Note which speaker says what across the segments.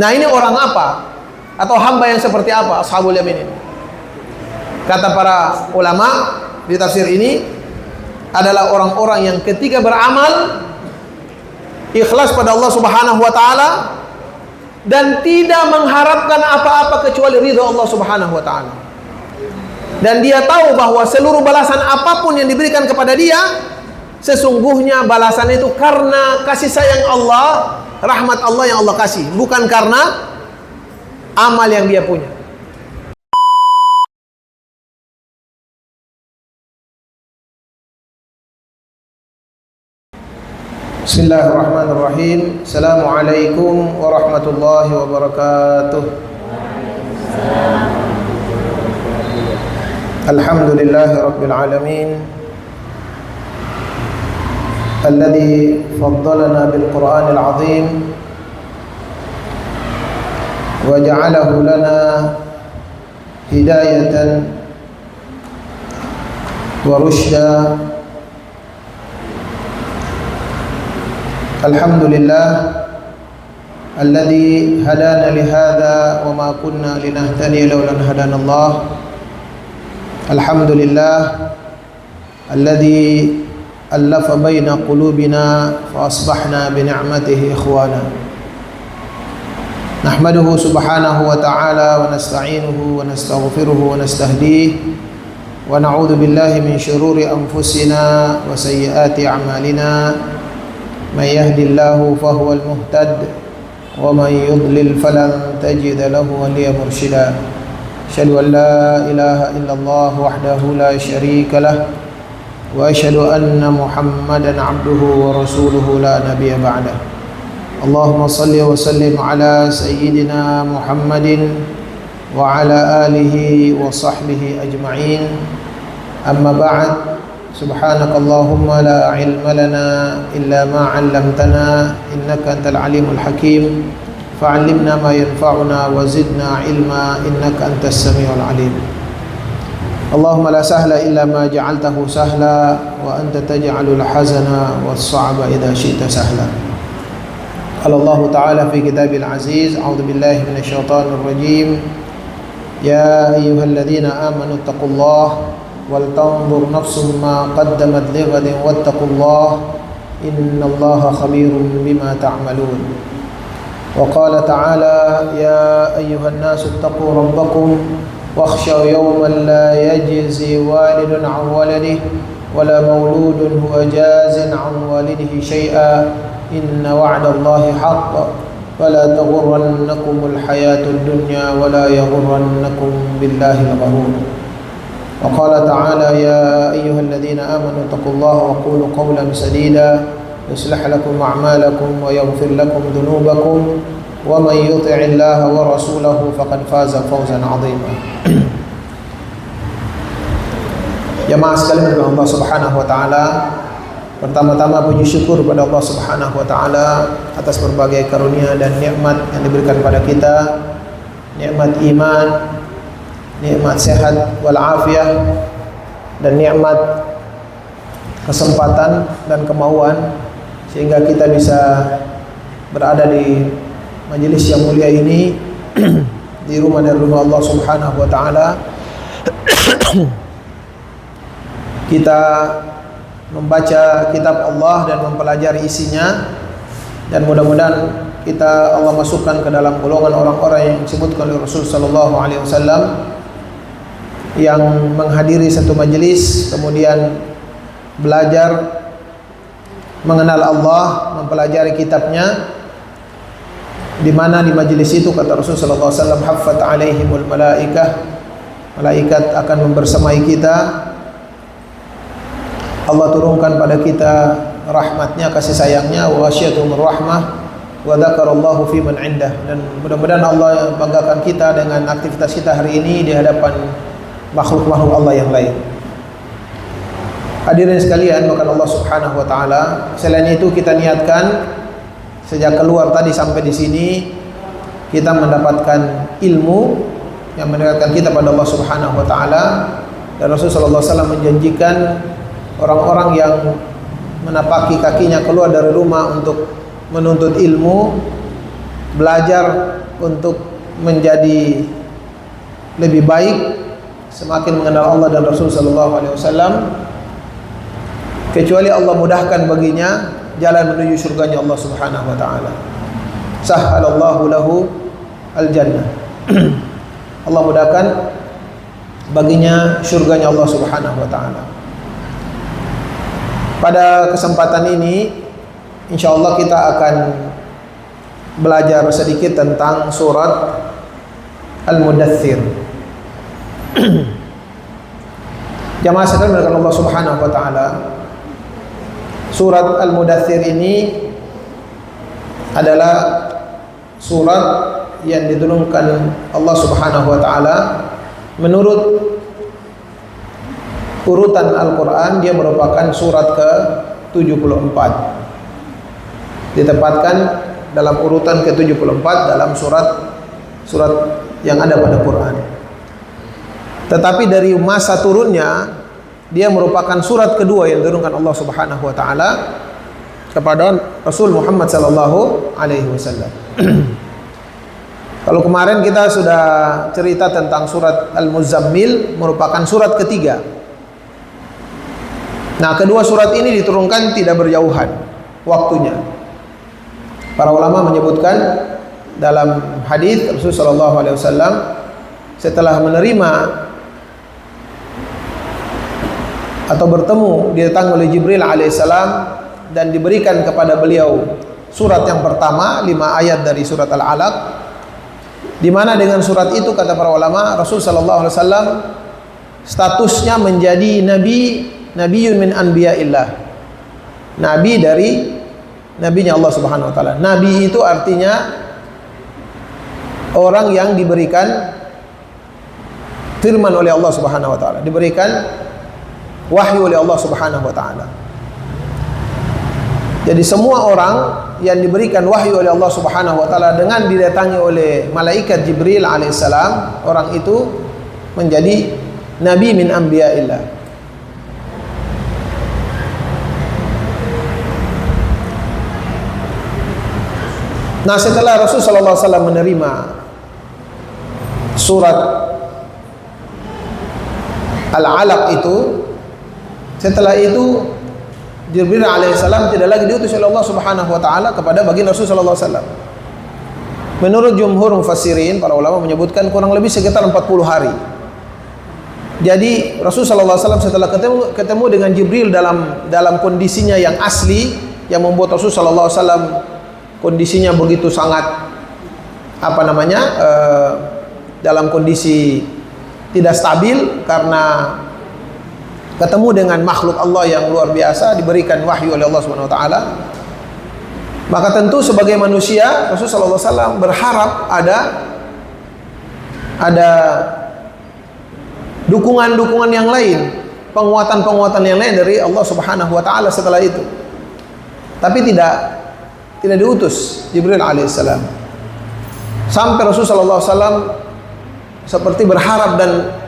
Speaker 1: Nah, ini orang apa? Atau hamba yang seperti apa ashabul yamin ini? Kata para ulama di tafsir ini adalah orang-orang yang ketika beramal ikhlas pada Allah Subhanahu wa taala dan tidak mengharapkan apa-apa kecuali ridha Allah Subhanahu wa taala. Dan dia tahu bahwa seluruh balasan apapun yang diberikan kepada dia, sesungguhnya balasan itu karena kasih sayang Allah, rahmat Allah yang Allah kasih, bukan karena amal yang dia punya. Bismillahirrahmanirrahim. Assalamualaikum warahmatullahi wabarakatuh. Alhamdulillahi rabbil alamin, alladhi faddalana bil Qur'anil azim wa ja'alahu lana hidayatan wa rushda. Alhamdulillah alladhi hadana lihada wa ma kunna linahtadiya lawla an hadana Allah. Alhamdulillah alladhi allafa baina qulubina fa asbahna bi ni'matihi ikhwana. Nahmaduhu subhanahu wa ta'ala wa nasta'inuhu wa nastaghfiruhu wa nastahdihi wa na'udzu billahi min shururi anfusina wa sayyiati a'malina. Man yahdihillahu fahuwal muhtad wa man yudlil falan tajida lahu waliya mursyida. Asyhadu an la ilaha illallah wahdahu la syarika lah wa asyhadu anna Muhammadan abduhu wa rasuluhu la nabiyya ba'dah. Allahumma salli wa sallim ala sayyidina Muhammadin wa ala alihi wa sahbihi ajma'in. Amma ba'd. Subhanakallahumma la ilma lana illa ma 'allamtana innaka antal alimul hakim. Fa'allimna ma yanfa'una wa zidna ilma innaka antas samiul alim. Allahumma la sahla illa ma ja'altahu sahla wa anta taj'alul hazana was sa'ba idza syi'ta sahla. Qala Allah ta'ala fi kitabil aziz, a'udzu billahi minasy syaithanir rajim. Ya ayyuhalladzina amanu taqullaha wal tanzur nafsum ma qaddamat lighadin wattaqullaha innallaha khabirum bima ta'malun. وقال تعالى يا أيها الناس اتقوا ربكم واخشوا يوما لا يجزي والد عن ولده ولا مولود هو جاز عن والده شيئا إن وعد الله حق فلا تغرنكم الحياة الدنيا ولا يغرنكم بالله الغرور. وقال تعالى يا أيها الذين آمنوا اتقوا الله وقولوا قولا سديدا يصلح لكم أعمالكم ويغفر لكم ذنوبكم ومن يطع الله ورسوله فقد فاز فوزا عظيما. Jamaah sekalian dari Allah Subhanahu wa taala, pertama-tama puji syukur kepada Allah Subhanahu wa taala atas berbagai karunia dan nikmat yang diberikan kepada kita, nikmat iman, nikmat sehat wal afiah, dan nikmat kesempatan dan kemauan sehingga kita bisa berada di majelis yang mulia ini di rumah dari rumah Allah Subhanahu wa taala. Kita membaca kitab Allah dan mempelajari isinya, dan mudah-mudahan kita Allah masukkan ke dalam golongan orang-orang yang disebutkan oleh Rasul sallallahu alaihi wasallam yang menghadiri satu majelis kemudian belajar mengenal Allah, mempelajari kitabnya, di mana di majelis itu kata Rasul sallallahu alaihi wasallam haffat alaihimul malaikah, malaikat akan membersamai kita. Allah turunkan pada kita rahmatnya, kasih sayangnya, wa wasyiatumur rahmah wa dzakarallahu fi man indah. Dan mudah-mudahan Allah banggakan kita dengan aktivitas kita hari ini di hadapan makhluk-makhluk Allah yang lain. Hadirin sekalian, maka Allah Subhanahu wa taala, selain itu kita niatkan sejak keluar tadi sampai di sini kita mendapatkan ilmu yang mendekatkan kita pada Allah Subhanahu wa taala. Dan Rasul sallallahu alaihi wasallam menjanjikan orang-orang yang menapaki kakinya keluar dari rumah untuk menuntut ilmu belajar untuk menjadi lebih baik, semakin mengenal Allah dan Rasul sallallahu alaihi wasallam, kecuali Allah mudahkan baginya jalan menuju surganya Allah Subhanahu wa taala. Sahhalallahu lahu al-jannah. Allah mudahkan baginya surganya Allah Subhanahu wa taala. Pada kesempatan ini insyaallah kita akan belajar sedikit tentang surat Al-Mudaththir. Jamaah sekalian dari Allah Subhanahu wa taala, surat Al-Mudaththir ini adalah surat yang diturunkan Allah Subhanahu wa taala menurut urutan Al-Qur'an. Dia merupakan surat ke-74. Ditempatkan dalam urutan ke-74 dalam surat yang ada pada Quran. Tetapi dari masa turunnya, dia merupakan surat kedua yang diturunkan Allah Subhanahu wa taala kepada Rasul Muhammad sallallahu alaihi wasallam. Kalau kemarin kita sudah cerita tentang surat Al-Muzammil, merupakan surat ketiga. Nah, kedua surat ini diturunkan tidak berjauhan waktunya. Para ulama menyebutkan dalam hadis Rasul sallallahu alaihi wasallam, setelah menerima atau bertemu, didatangi oleh Jibril alaihissalam dan diberikan kepada beliau surat yang pertama, 5 ayat dari surat Al-Alaq, di mana dengan surat itu kata para ulama, Rasul sallallahu alaihi wasallam statusnya menjadi nabiyyun min anbiya'illah, nabi dari nabinya Allah Subhanahu wa taala. Nabi itu artinya orang yang diberikan firman oleh Allah Subhanahu wa taala, diberikan wahyu oleh Allah Subhanahu wa taala. Jadi semua orang yang diberikan wahyu oleh Allah Subhanahu wa taala dengan didatangi oleh malaikat Jibril alaihissalam, orang itu menjadi nabi min anbiya'illah. Nah, setelah Rasul sallallahu alaihi wasallam menerima surat Al-Alaq itu, setelah itu Jibril alaihissalam tidak lagi diutus oleh Allah Subhanahu wa taala kepada baginda Rasul sallallahu alaihi wasallam. Menurut jumhur mufassirin, para ulama menyebutkan kurang lebih sekitar 40 hari. Jadi Rasul sallallahu alaihi wasallam setelah ketemu dengan Jibril dalam kondisinya yang asli, yang membuat Rasul sallallahu alaihi wasallam kondisinya begitu sangat dalam kondisi tidak stabil karena ketemu dengan makhluk Allah yang luar biasa, diberikan wahyu oleh Allah Subhanahu wa taala. Maka tentu sebagai manusia, Rasul sallallahu alaihi wasallam berharap ada dukungan-dukungan yang lain, penguatan-penguatan yang lain dari Allah Subhanahu wa taala setelah itu. Tapi tidak diutus Jibril alaihissalam. Sampai Rasul sallallahu alaihi wasallam seperti berharap dan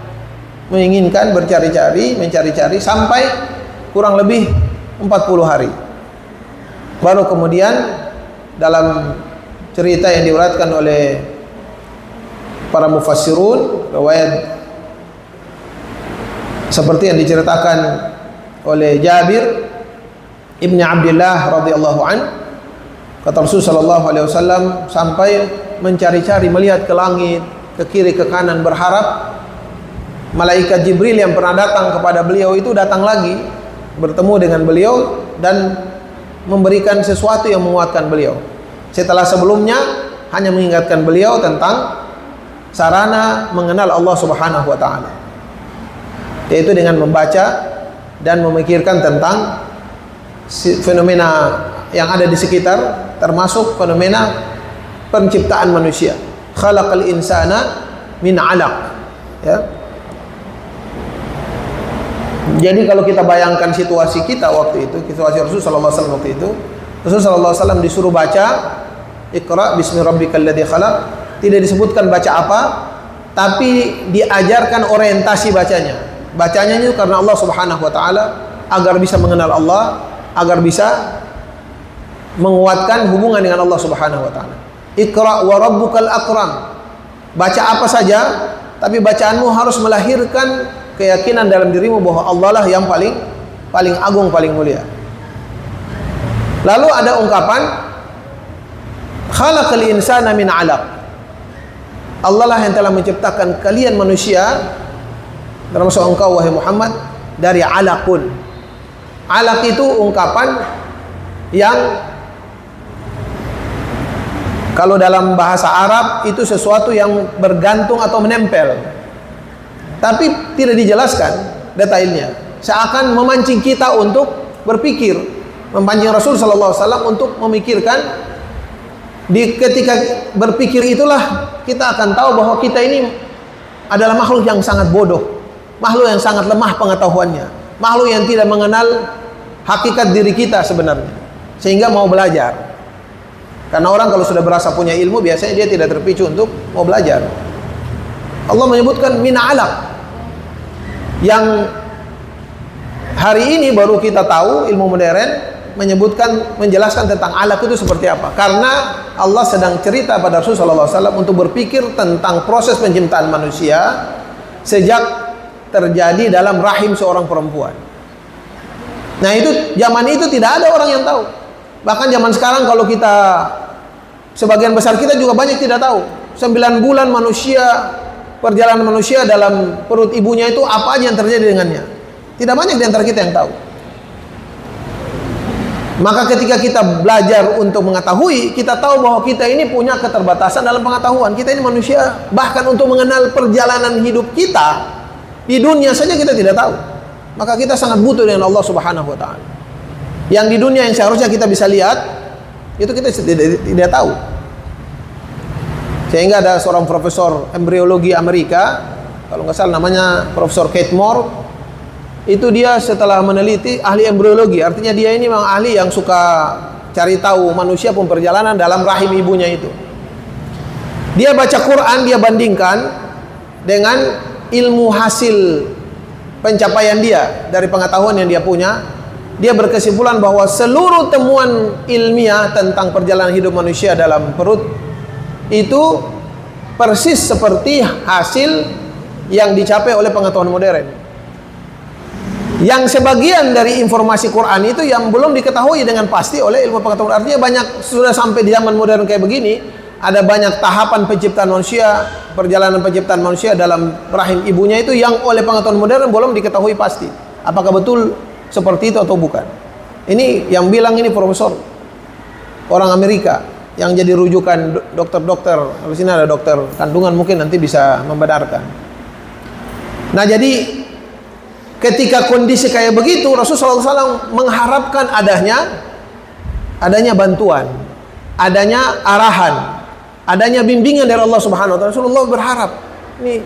Speaker 1: menginginkan, mencari-cari sampai kurang lebih 40 hari. Baru kemudian dalam cerita yang diuratkan oleh para mufassirun, riwayat seperti yang diceritakan oleh Jabir ibn Abdullah radhiyallahu an, kata Rasul sallallahu alaihi wasallam, sampai mencari-cari, melihat ke langit, ke kiri, ke kanan, berharap malaikat Jibril yang pernah datang kepada beliau itu datang lagi, bertemu dengan beliau dan memberikan sesuatu yang menguatkan beliau. Setelah sebelumnya hanya mengingatkan beliau tentang sarana mengenal Allah Subhanahu wa taala, yaitu dengan membaca dan memikirkan tentang fenomena yang ada di sekitar, termasuk fenomena penciptaan manusia. Khalaqal insana min 'alaq, ya. Jadi kalau kita bayangkan situasi kita waktu itu, situasi Rasul sallallahu alaihi wasallam waktu itu, Rasul sallallahu alaihi wasallam disuruh baca Iqra bismi rabbikal ladzi khalaq, tidak disebutkan baca apa, tapi diajarkan orientasi bacanya. Bacanya itu karena Allah Subhanahu wa taala, agar bisa mengenal Allah, agar bisa menguatkan hubungan dengan Allah Subhanahu wa taala. Iqra wa rabbukal akram. Baca apa saja, tapi bacaanmu harus melahirkan keyakinan dalam dirimu bahwa Allah lah yang paling agung, paling mulia. Lalu ada ungkapan khalaqal insana min 'alaq. Allah lah yang telah menciptakan kalian manusia, termasuk engkau wahai Muhammad, dari 'alaqun. 'Alaq itu ungkapan yang kalau dalam bahasa Arab itu sesuatu yang bergantung atau menempel, tapi tidak dijelaskan detailnya. Seakan memancing kita untuk berpikir, memancing Rasul sallallahu alaihi wasallam untuk memikirkan. Ketika berpikir itulah kita akan tahu bahwa kita ini adalah makhluk yang sangat bodoh, makhluk yang sangat lemah pengetahuannya, makhluk yang tidak mengenal hakikat diri kita sebenarnya, sehingga mau belajar. Karena orang kalau sudah berasa punya ilmu, biasanya dia tidak terpicu untuk mau belajar. Allah menyebutkan min 'alaq, yang hari ini baru kita tahu, ilmu modern menjelaskan tentang alaq itu seperti apa. Karena Allah sedang cerita pada Rasulullah SAW untuk berpikir tentang proses penciptaan manusia sejak terjadi dalam rahim seorang perempuan. Nah itu, zaman itu tidak ada orang yang tahu. Bahkan zaman sekarang kalau kita, sebagian besar kita juga banyak tidak tahu 9 bulan manusia, perjalanan manusia dalam perut ibunya itu apa aja yang terjadi dengannya. Tidak banyak di antara kita yang tahu. Maka ketika kita belajar untuk mengetahui, kita tahu bahwa kita ini punya keterbatasan dalam pengetahuan. Kita ini manusia, bahkan untuk mengenal perjalanan hidup kita di dunia saja kita tidak tahu. Maka kita sangat butuh dengan Allah Subhanahu wa taala. Yang di dunia yang seharusnya kita bisa lihat, itu kita tidak tahu. Sehingga ada seorang profesor embriologi Amerika, kalau nggak salah namanya Profesor Kate Moore, itu dia setelah meneliti, ahli embriologi, artinya dia ini memang ahli yang suka cari tahu manusia pun perjalanan dalam rahim ibunya itu. Dia baca Quran, dia bandingkan dengan ilmu hasil pencapaian dia dari pengetahuan yang dia punya. Dia berkesimpulan bahwa seluruh temuan ilmiah tentang perjalanan hidup manusia dalam perut itu persis seperti hasil yang dicapai oleh pengetahuan modern. Yang sebagian dari informasi Quran itu yang belum diketahui dengan pasti oleh ilmu pengetahuan. Artinya banyak, sudah sampai di zaman modern kayak begini, ada banyak tahapan penciptaan manusia, perjalanan penciptaan manusia dalam rahim ibunya itu yang oleh pengetahuan modern belum diketahui pasti apakah betul seperti itu atau bukan. Ini yang bilang ini profesor orang Amerika yang jadi rujukan dokter-dokter. Kalau sini ada dokter kandungan, mungkin nanti bisa membenarkan. Nah jadi ketika kondisi kayak begitu, Rasulullah SAW mengharapkan adanya bantuan, adanya arahan, adanya bimbingan dari Allah Subhanahu wa taala. Rasulullah berharap, ini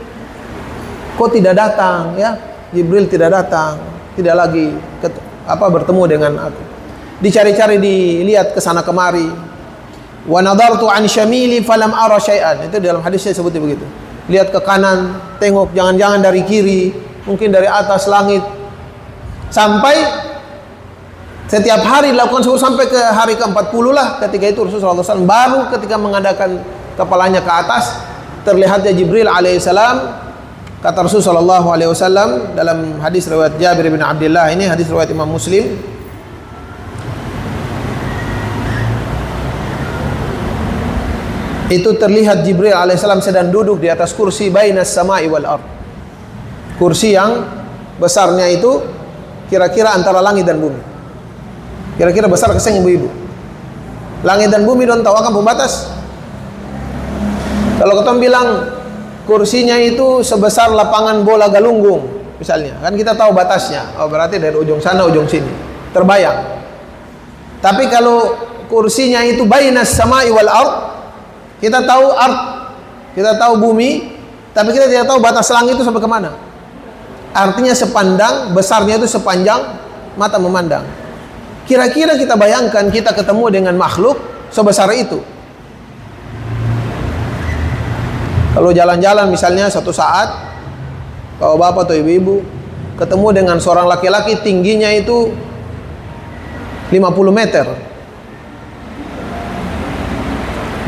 Speaker 1: kok tidak datang ya? Jibril tidak datang, tidak lagi bertemu dengan aku. Dicari-cari, dilihat ke sana kemari. Wa nadartu an syamili falam ara syai'an. Itu dalam hadisnya sebutnya begitu. Lihat ke kanan, tengok, jangan-jangan dari kiri, mungkin dari atas langit, sampai setiap hari dilakukan sampai ke hari ke-40 lah. Ketika itu Rasulullah SAW baru ketika mengadakan kepalanya ke atas, terlihatnya Jibril alaihissalam. Kata Rasulullah SAW dalam hadis riwayat Jabir bin Abdullah, ini hadis riwayat Imam Muslim, itu terlihat Jibril alaihissalam sedang duduk di atas kursi bainas sama'i wal ardh. Kursi yang besarnya itu kira-kira antara langit dan bumi. Kira-kira besar keseng ibu-ibu. Langit dan bumi don tahu akan pembatas. Kalau ketemu bilang kursinya itu sebesar lapangan bola galunggung misalnya, kan kita tahu batasnya. Oh berarti dari ujung sana ujung sini. Terbayang. Tapi kalau kursinya itu bainas sama'i wal ardh, kita tahu ardh, kita tahu bumi, tapi kita tidak tahu batas langit itu sampai kemana. Artinya sepandang, besarnya itu sepanjang mata memandang. Kira-kira kita bayangkan kita ketemu dengan makhluk sebesar itu. Kalau jalan-jalan misalnya suatu saat, kalau bapak atau ibu-ibu ketemu dengan seorang laki-laki tingginya itu 50 meter.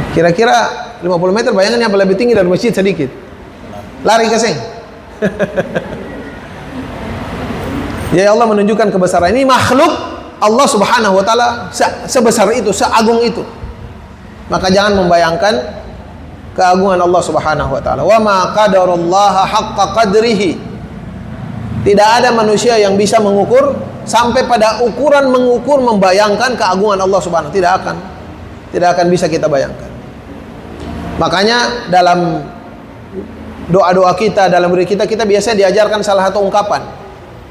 Speaker 1: Kira-kira 50 meter, bayangannya apa lebih tinggi dari masjid sedikit? Lari ke seng. Ya Allah menunjukkan kebesaran ini, makhluk Allah Subhanahu wa taala sebesar itu, seagung itu. Maka jangan membayangkan keagungan Allah Subhanahu wa taala. Wa ma qadarullaha haqqa qadrihi. Tidak ada manusia yang bisa mengukur sampai pada ukuran mengukur membayangkan keagungan Allah Subhanahu. Tidak akan bisa kita bayangkan. Makanya dalam doa-doa kita, dalam diri kita biasa diajarkan salah satu ungkapan.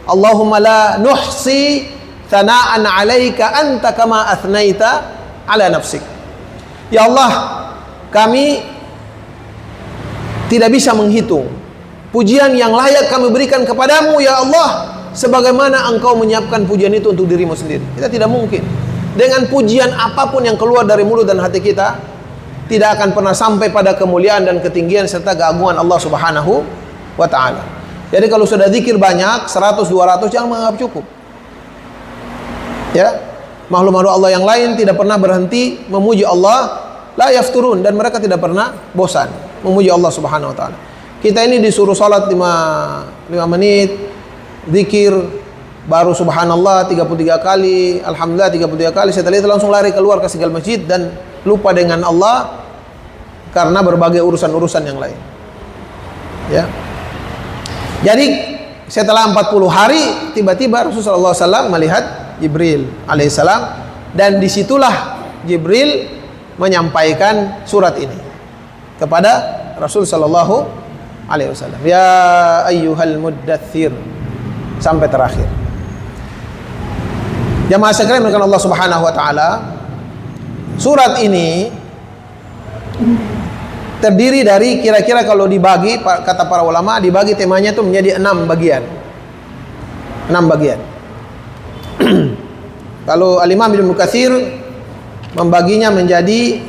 Speaker 1: Allahumma la nuhsi thana'an 'alaika anta kama athnaita 'ala nafsik. Ya Allah, kami tidak bisa menghitung pujian yang layak kami berikan kepadamu ya Allah, sebagaimana engkau menyiapkan pujian itu untuk dirimu sendiri. Kita tidak mungkin. Dengan pujian apapun yang keluar dari mulut dan hati kita, tidak akan pernah sampai pada kemuliaan dan ketinggian serta keagungan Allah Subhanahu wa ta'ala. Jadi kalau sudah zikir banyak, 100, 200, jangan menganggap cukup. Ya, makhluk-makhluk Allah yang lain tidak pernah berhenti memuji Allah, la yafturun, dan mereka tidak pernah bosan memuji Allah Subhanahu wa ta'ala. Kita ini disuruh salat 5 menit, zikir baru subhanallah 33 kali, alhamdulillah 33 kali, setelah itu langsung lari keluar ke segala masjid dan lupa dengan Allah karena berbagai urusan-urusan yang lain. Ya. Jadi setelah 40 hari tiba-tiba Rasulullah SAW melihat Jibril alaihissalam, dan disitulah Jibril menyampaikan surat ini kepada Rasul sallallahu alaihi wasallam. Ya ayyuhal muddatsir, sampai terakhir. Jamaah sekalian dengan Allah Subhanahu wa taala, surat ini terdiri dari kira-kira kalau dibagi, kata para ulama, dibagi temanya itu menjadi 6 bagian. 6 bagian. Kalau Al-Imam Ibnu Katsir membaginya menjadi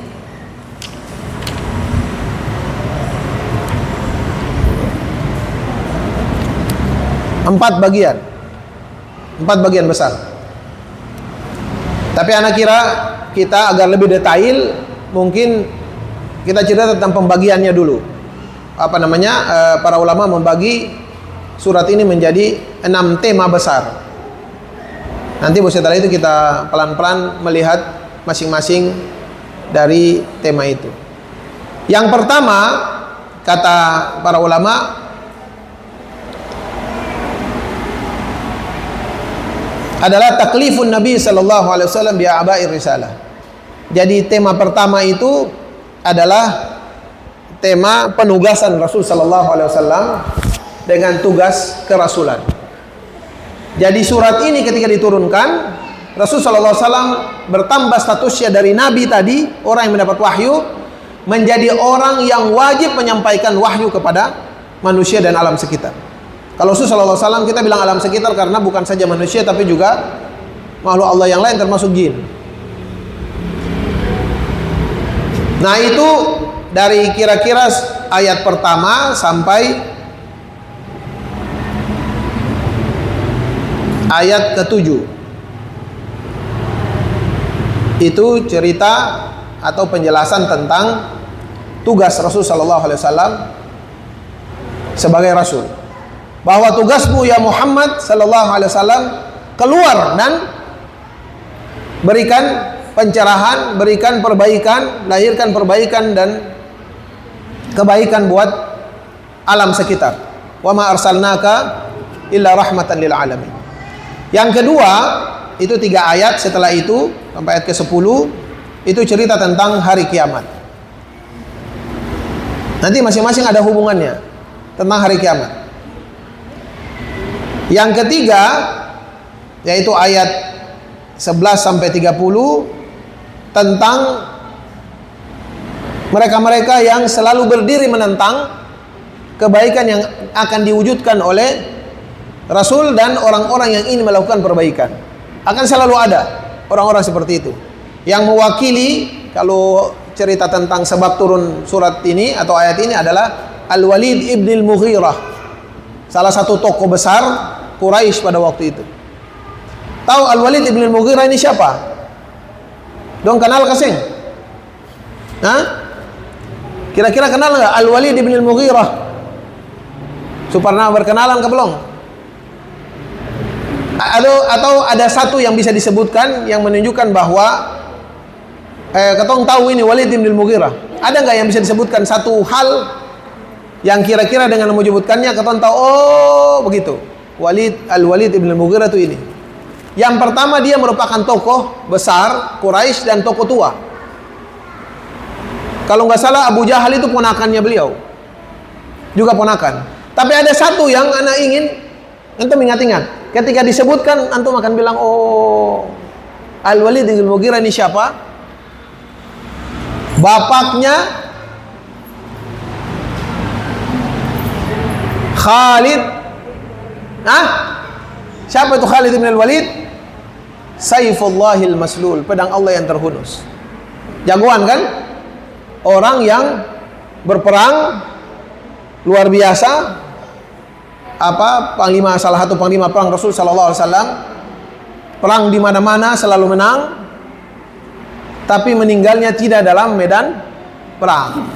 Speaker 1: 4 bagian. 4 bagian besar. Tapi anak kira kita agar lebih detail, mungkin kita cerita tentang pembagiannya dulu. Para ulama membagi surat ini menjadi 6 tema besar. Nanti setelah itu kita pelan-pelan melihat masing-masing dari tema itu. Yang pertama, kata para ulama, adalah taklifun Nabi sallallahu alaihi wasallam bi a'ba'ir risalah. Jadi tema pertama itu adalah tema penugasan Rasul sallallahu alaihi wasallam dengan tugas kerasulan. Jadi surat ini ketika diturunkan, Rasul sallallahu alaihi wasallam bertambah statusnya dari nabi tadi, orang yang mendapat wahyu, menjadi orang yang wajib menyampaikan wahyu kepada manusia dan alam sekitar. Kalau Rasul sallallahu alaihi wasallam, kita bilang alam sekitar karena bukan saja manusia tapi juga makhluk Allah yang lain termasuk jin. Nah, itu dari kira-kira ayat pertama sampai ayat ke-7. Itu cerita atau penjelasan tentang tugas Rasul sallallahu alaihi wasallam sebagai rasul. Bahwa tugasmu ya Muhammad sallallahu alaihi wasallam keluar dan berikan pencerahan, berikan perbaikan, lahirkan perbaikan dan kebaikan buat alam sekitar. Wa ma arsalnaka illa rahmatan lil alamin. Yang kedua, itu 3 ayat, setelah itu sampai ayat ke-10 itu cerita tentang hari kiamat. Nanti masing-masing ada hubungannya tentang hari kiamat. Yang ketiga, yaitu ayat 11 sampai 30 tentang mereka-mereka yang selalu berdiri menentang kebaikan yang akan diwujudkan oleh Rasul dan orang-orang yang ingin melakukan perbaikan. Akan selalu ada orang-orang seperti itu yang mewakili. Kalau cerita tentang sebab turun surat ini atau ayat ini adalah Al-Walid ibn al-Mughirah, salah satu tokoh besar Quraisy pada waktu itu. Tahu Al-Walid ibn al-Mughirah ini siapa? Dong kenal kasih? Hah? Kira-kira kenal nggak Al-Walid bin Al-Mughirah? Pernah berkenalan ke belum? Atau ada satu yang bisa disebutkan yang menunjukkan bahwa ketong tahu ini Walid bin Al-Mughirah. Ada nggak yang bisa disebutkan satu hal yang kira-kira dengan menyebutkannya ketong tahu, oh begitu. Al-Walid bin Al-Mughirah itu ini. Yang pertama, dia merupakan tokoh besar Quraisy dan tokoh tua. Kalau nggak salah Abu Jahal itu ponakannya beliau, juga ponakan. Tapi ada satu yang anak ingin antum ingat-ingat. Ketika disebutkan, antum akan bilang, oh Al-Walid bin Al-Mughirah ini siapa? Bapaknya Khalid. Siapa itu Khalid bin Al-Walid? Saifullahil Maslul, pedang Allah yang terhunus. Jagoan kan? Orang yang berperang luar biasa. Salah satu panglima perang Rasul sallallahu alaihi wasallam. Perang di mana-mana selalu menang. Tapi meninggalnya tidak dalam medan perang.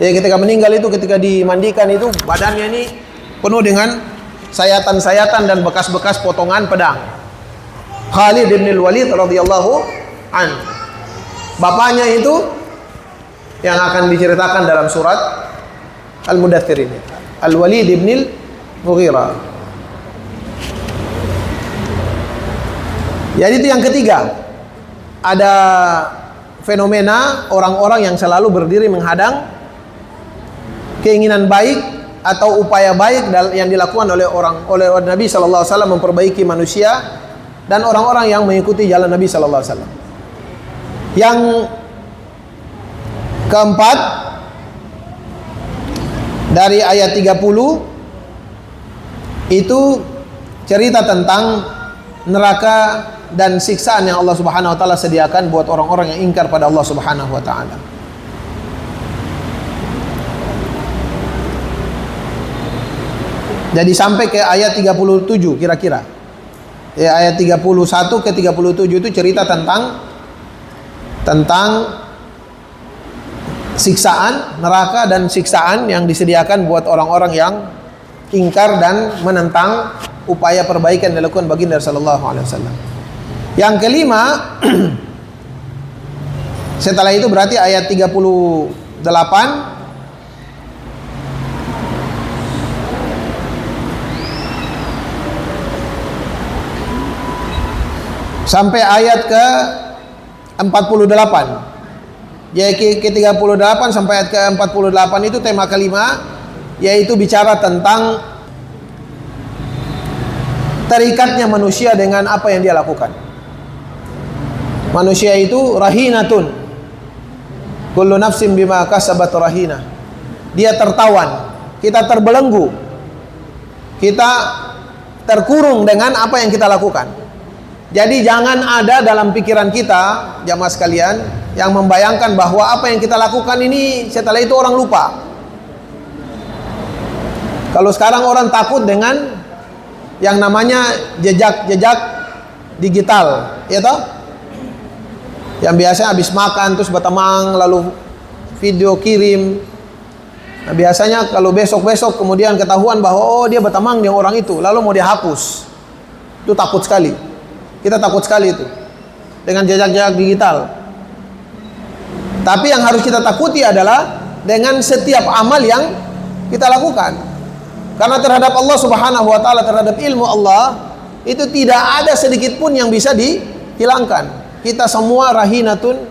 Speaker 1: Jadi ketika meninggal itu, ketika dimandikan itu, badannya ini penuh dengan sayatan-sayatan dan bekas-bekas potongan pedang. Khalid bin Al-Walid radhiyallahu an. Bapaknya itu yang akan diceritakan dalam surat Al-Mudaththir ini. Al-Walid bin Al-Mughirah. Jadi itu yang ketiga. Ada fenomena orang-orang yang selalu berdiri menghadang keinginan baik atau upaya baik yang dilakukan oleh Nabi sallallahu alaihi wasallam memperbaiki manusia dan orang-orang yang mengikuti jalan Nabi sallallahu alaihi wasallam. Yang keempat, dari ayat 30 itu cerita tentang neraka dan siksaan yang Allah Subhanahu wa taala sediakan buat orang-orang yang ingkar pada Allah Subhanahu wa taala. Jadi sampai ke ayat 37 kira-kira. Ayat 31 ke 37 itu cerita tentang siksaan neraka dan siksaan yang disediakan buat orang-orang yang ingkar dan menentang upaya perbaikan yang dilakukan baginda sallallahu alaihi wasallam. Yang kelima, setelah itu berarti ayat 38 sampai ayat ke 48. Jadi ke 38 sampai ayat ke 48 itu tema kelima, yaitu bicara tentang terikatnya manusia dengan apa yang dia lakukan. Manusia itu rahinatun, kullu nafsin bima kasabat rahina. Dia tertawan, kita terbelenggu, kita terkurung dengan apa yang kita lakukan. Jadi jangan ada dalam pikiran kita, jamaah sekalian, yang membayangkan bahwa apa yang kita lakukan ini setelah itu orang lupa. Kalau sekarang orang takut dengan yang namanya jejak digital, ya toh? Yang biasanya habis makan terus bertemang lalu video kirim. Nah, biasanya kalau besok-besok kemudian ketahuan bahwa oh dia bertemang dengan orang itu, lalu mau dihapus. Itu takut sekali. Kita takut sekali itu dengan jejak-jejak digital. Tapi yang harus kita takuti adalah dengan setiap amal yang kita lakukan. Karena terhadap Allah Subhanahu wa taala, terhadap ilmu Allah, itu tidak ada sedikit pun yang bisa dihilangkan. Kita semua rahinatun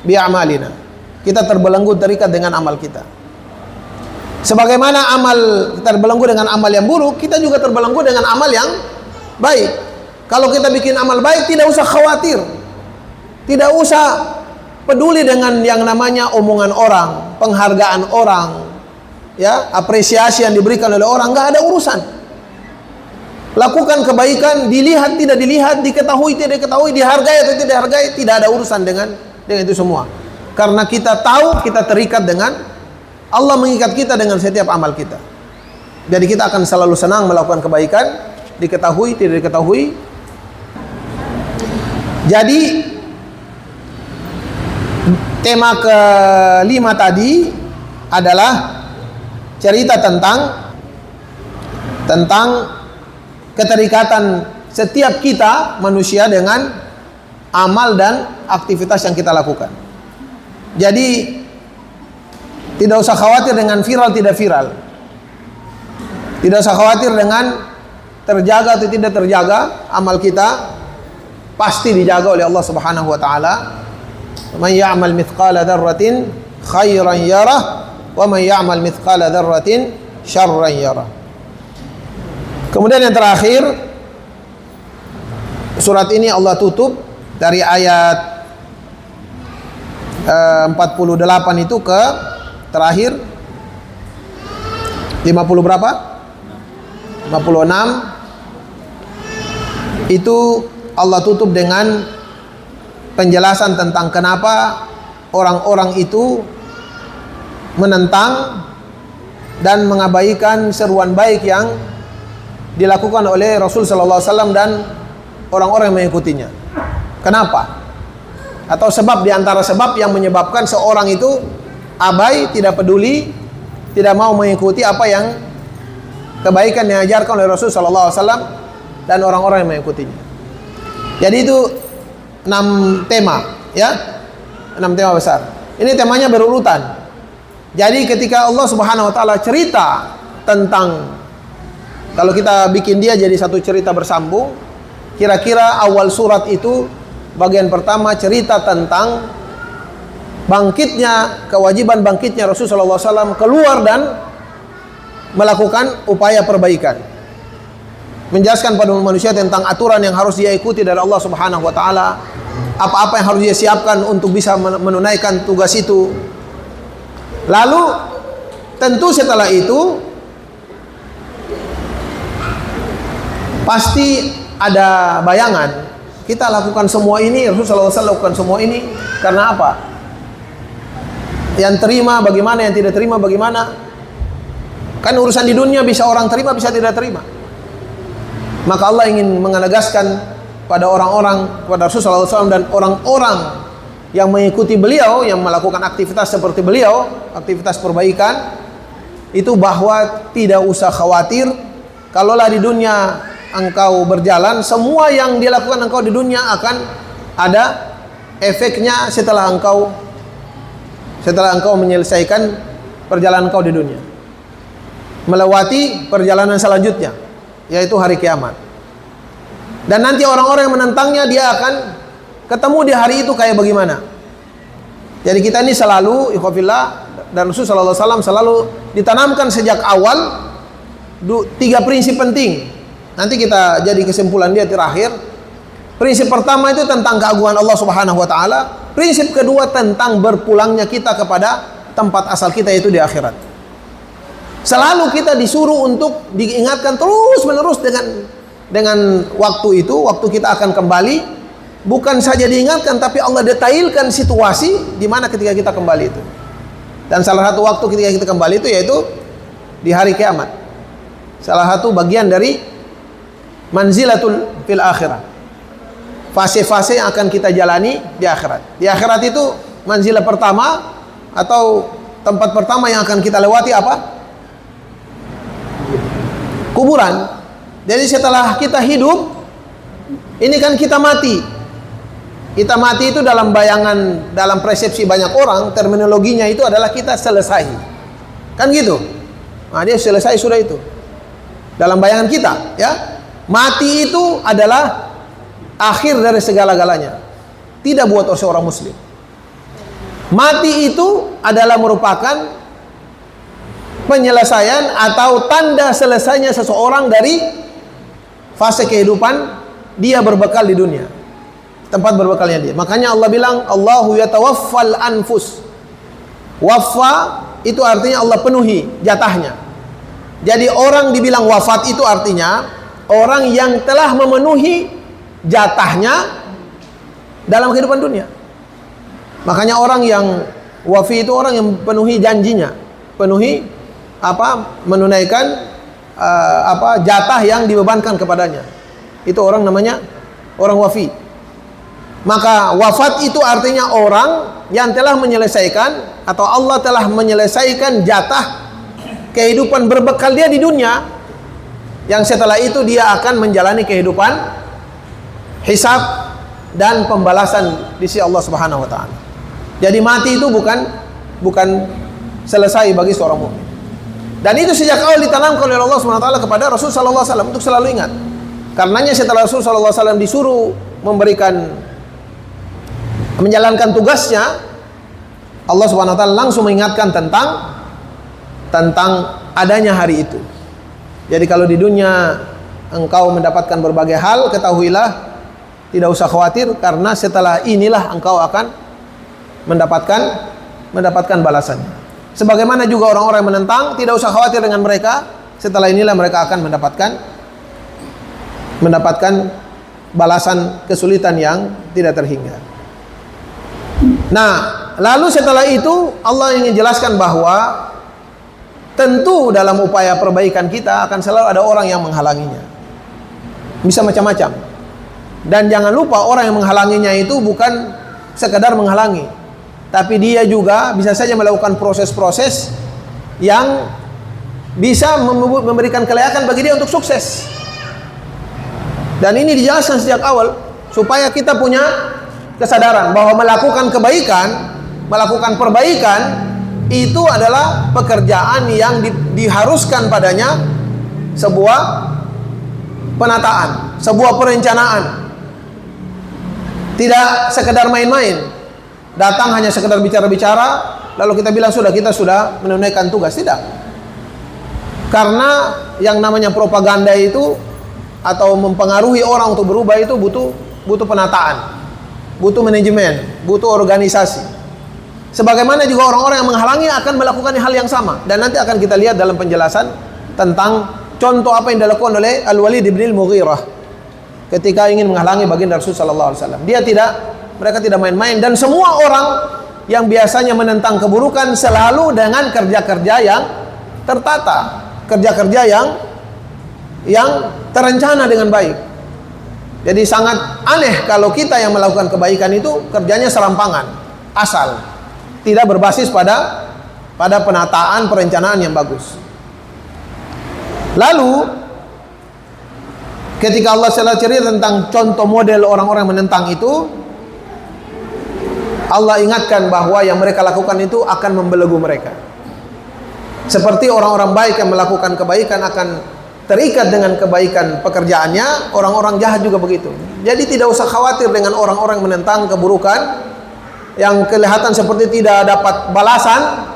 Speaker 1: bi'amalina. Kita terbelenggu, terikat dengan amal kita. Sebagaimana amal kita terbelenggu dengan amal yang buruk, kita juga terbelenggu dengan amal yang baik. Kalau kita bikin amal baik, tidak usah khawatir, tidak usah peduli dengan yang namanya omongan orang, penghargaan orang, ya, apresiasi yang diberikan oleh orang, nggak ada urusan. Lakukan kebaikan, dilihat tidak dilihat, diketahui tidak diketahui, dihargai atau tidak dihargai, tidak ada urusan dengan itu semua. Karena kita tahu kita terikat dengan Allah, mengikat kita dengan setiap amal kita. Jadi kita akan selalu senang melakukan kebaikan, diketahui tidak diketahui. Jadi tema kelima tadi adalah cerita tentang keterikatan setiap kita manusia dengan amal dan aktivitas yang kita lakukan. Jadi tidak usah khawatir dengan viral tidak viral. Tidak usah khawatir dengan terjaga atau tidak terjaga. Amal kita pasti dijaga oleh Allah Subhanahu wa taala. Man ya'mal mithqala dzarratin khairan yarah wa man ya'mal mithqala dzarratin syarran yarah. Kemudian yang terakhir, surat ini Allah tutup dari ayat 48 itu ke terakhir 50 berapa? 56. Itu Allah tutup dengan penjelasan tentang kenapa orang-orang itu menentang dan mengabaikan seruan baik yang dilakukan oleh Rasul sallallahu alaihi wasallam dan orang-orang yang mengikutinya. Kenapa? Atau sebab, di antara sebab yang menyebabkan seorang itu abai, tidak peduli, tidak mau mengikuti apa yang kebaikan yang diajarkan oleh Rasul sallallahu alaihi wasallam dan orang-orang yang mengikutinya. Jadi itu 6 tema, ya. 6 tema besar. Ini temanya berurutan. Jadi ketika Allah Subhanahu wa taala cerita tentang, kalau kita bikin dia jadi satu cerita bersambung, kira-kira awal surat itu bagian pertama cerita tentang bangkitnya, kewajiban bangkitnya Rasulullah SAW keluar dan melakukan upaya perbaikan, menjelaskan pada manusia tentang aturan yang harus dia ikuti dari Allah Subhanahu wa taala, apa-apa yang harus dia siapkan untuk bisa menunaikan tugas itu. Lalu tentu setelah itu pasti ada bayangan, kita lakukan semua ini, Rasulullah SAW lakukan semua ini karena apa? Yang terima bagaimana, yang tidak terima bagaimana? Kan urusan di dunia bisa orang terima, bisa tidak terima. Maka Allah ingin menegaskan pada orang-orang, kepada Rasulullah SAW dan orang-orang yang mengikuti beliau, yang melakukan aktivitas seperti beliau, aktivitas perbaikan, itu bahwa tidak usah khawatir. Kalaulah di dunia engkau berjalan, semua yang dilakukan engkau di dunia akan ada efeknya setelah engkau menyelesaikan perjalanan engkau di dunia, melewati perjalanan selanjutnya, yaitu hari kiamat. Dan nanti orang-orang yang menentangnya, dia akan ketemu di hari itu kayak bagaimana. Jadi kita ini selalu, ikhwafillah, dan Rasulullah SAW selalu ditanamkan sejak awal 3 prinsip penting. Nanti kita jadi kesimpulan dia terakhir. Prinsip pertama itu tentang keagungan Allah Subhanahu wa taala. Prinsip kedua tentang berpulangnya kita kepada tempat asal kita, yaitu di akhirat. Selalu kita disuruh untuk diingatkan terus-menerus dengan waktu itu, waktu kita akan kembali. Bukan saja diingatkan, tapi Allah detailkan situasi di mana ketika kita kembali itu. Dan salah satu waktu ketika kita kembali itu yaitu di hari kiamat. Salah satu bagian dari manzilatul fil akhirah, fase-fase yang akan kita jalani di akhirat. Di akhirat itu manzilah pertama atau tempat pertama yang akan kita lewati apa? Kuburan. Jadi setelah kita hidup, ini kan kita mati. Kita mati itu dalam bayangan, dalam persepsi banyak orang, terminologinya itu adalah kita selesai. Kan gitu. Nah, dia selesai sudah itu. Dalam bayangan kita, ya. Mati itu adalah akhir dari segala-galanya. Tidak buat seorang muslim. Mati itu adalah merupakan penyelesaian atau tanda selesainya seseorang dari fase kehidupan dia berbekal di dunia. Tempat berbekalnya dia. Makanya Allah bilang, Allahu yatawaffal anfus. Waffa itu artinya Allah penuhi jatahnya. Jadi orang dibilang wafat itu artinya orang yang telah memenuhi jatahnya dalam kehidupan dunia. Makanya orang yang wafi itu orang yang penuhi janjinya, penuhi menunaikan jatah yang dibebankan kepadanya. Itu orang namanya orang wafi. Maka wafat itu artinya orang yang telah menyelesaikan atau Allah telah menyelesaikan jatah kehidupan berbekal dia di dunia, yang setelah itu dia akan menjalani kehidupan hisab dan pembalasan di sisi Allah Subhanahu wa taala. Jadi mati itu bukan selesai bagi seorang mukmin. Dan itu sejak awal ditanamkan oleh Allah Subhanahu wa taala kepada Rasul sallallahu alaihi wasallam untuk selalu ingat. Karenanya setelah Rasul sallallahu alaihi wasallam disuruh menjalankan tugasnya, Allah Subhanahu wa taala langsung mengingatkan tentang adanya hari itu. Jadi kalau di dunia engkau mendapatkan berbagai hal, ketahuilah tidak usah khawatir, karena setelah inilah engkau akan mendapatkan balasannya. Sebagaimana juga orang-orang yang menentang, tidak usah khawatir dengan mereka, setelah inilah mereka akan mendapatkan balasan kesulitan yang tidak terhingga. Nah, lalu setelah itu Allah ingin jelaskan bahwa tentu dalam upaya perbaikan kita akan selalu ada orang yang menghalanginya. Bisa macam-macam. Dan jangan lupa orang yang menghalanginya itu bukan sekedar menghalangi, tapi dia juga bisa saja melakukan proses-proses yang bisa memberikan kelayakan bagi dia untuk sukses. Dan ini dijelaskan sejak awal supaya kita punya kesadaran bahwa melakukan perbaikan itu adalah pekerjaan yang diharuskan padanya sebuah penataan, sebuah perencanaan. Tidak sekedar main-main, datang hanya sekedar bicara-bicara lalu kita bilang kita sudah menunaikan tugas. Tidak. Karena yang namanya propaganda itu atau mempengaruhi orang untuk berubah itu butuh penataan, butuh manajemen, butuh organisasi. Sebagaimana juga orang-orang yang menghalangi akan melakukan hal yang sama, dan nanti akan kita lihat dalam penjelasan tentang contoh apa yang dilakukan oleh Al-Walid bin Al-Mughirah ketika ingin menghalangi baginda Rasul sallallahu alaihi wasallam. Mereka tidak main-main, dan semua orang yang biasanya menentang keburukan selalu dengan kerja-kerja yang tertata, kerja-kerja yang terencana dengan baik. Jadi sangat aneh kalau kita yang melakukan kebaikan itu kerjanya serampangan, asal, tidak berbasis pada penataan, perencanaan yang bagus. Lalu ketika Allah cerita tentang contoh model orang-orang menentang itu, Allah ingatkan bahwa yang mereka lakukan itu akan membelenggu mereka. Seperti orang-orang baik yang melakukan kebaikan akan terikat dengan kebaikan pekerjaannya, orang-orang jahat juga begitu. Jadi tidak usah khawatir dengan orang-orang menentang keburukan yang kelihatan seperti tidak dapat balasan,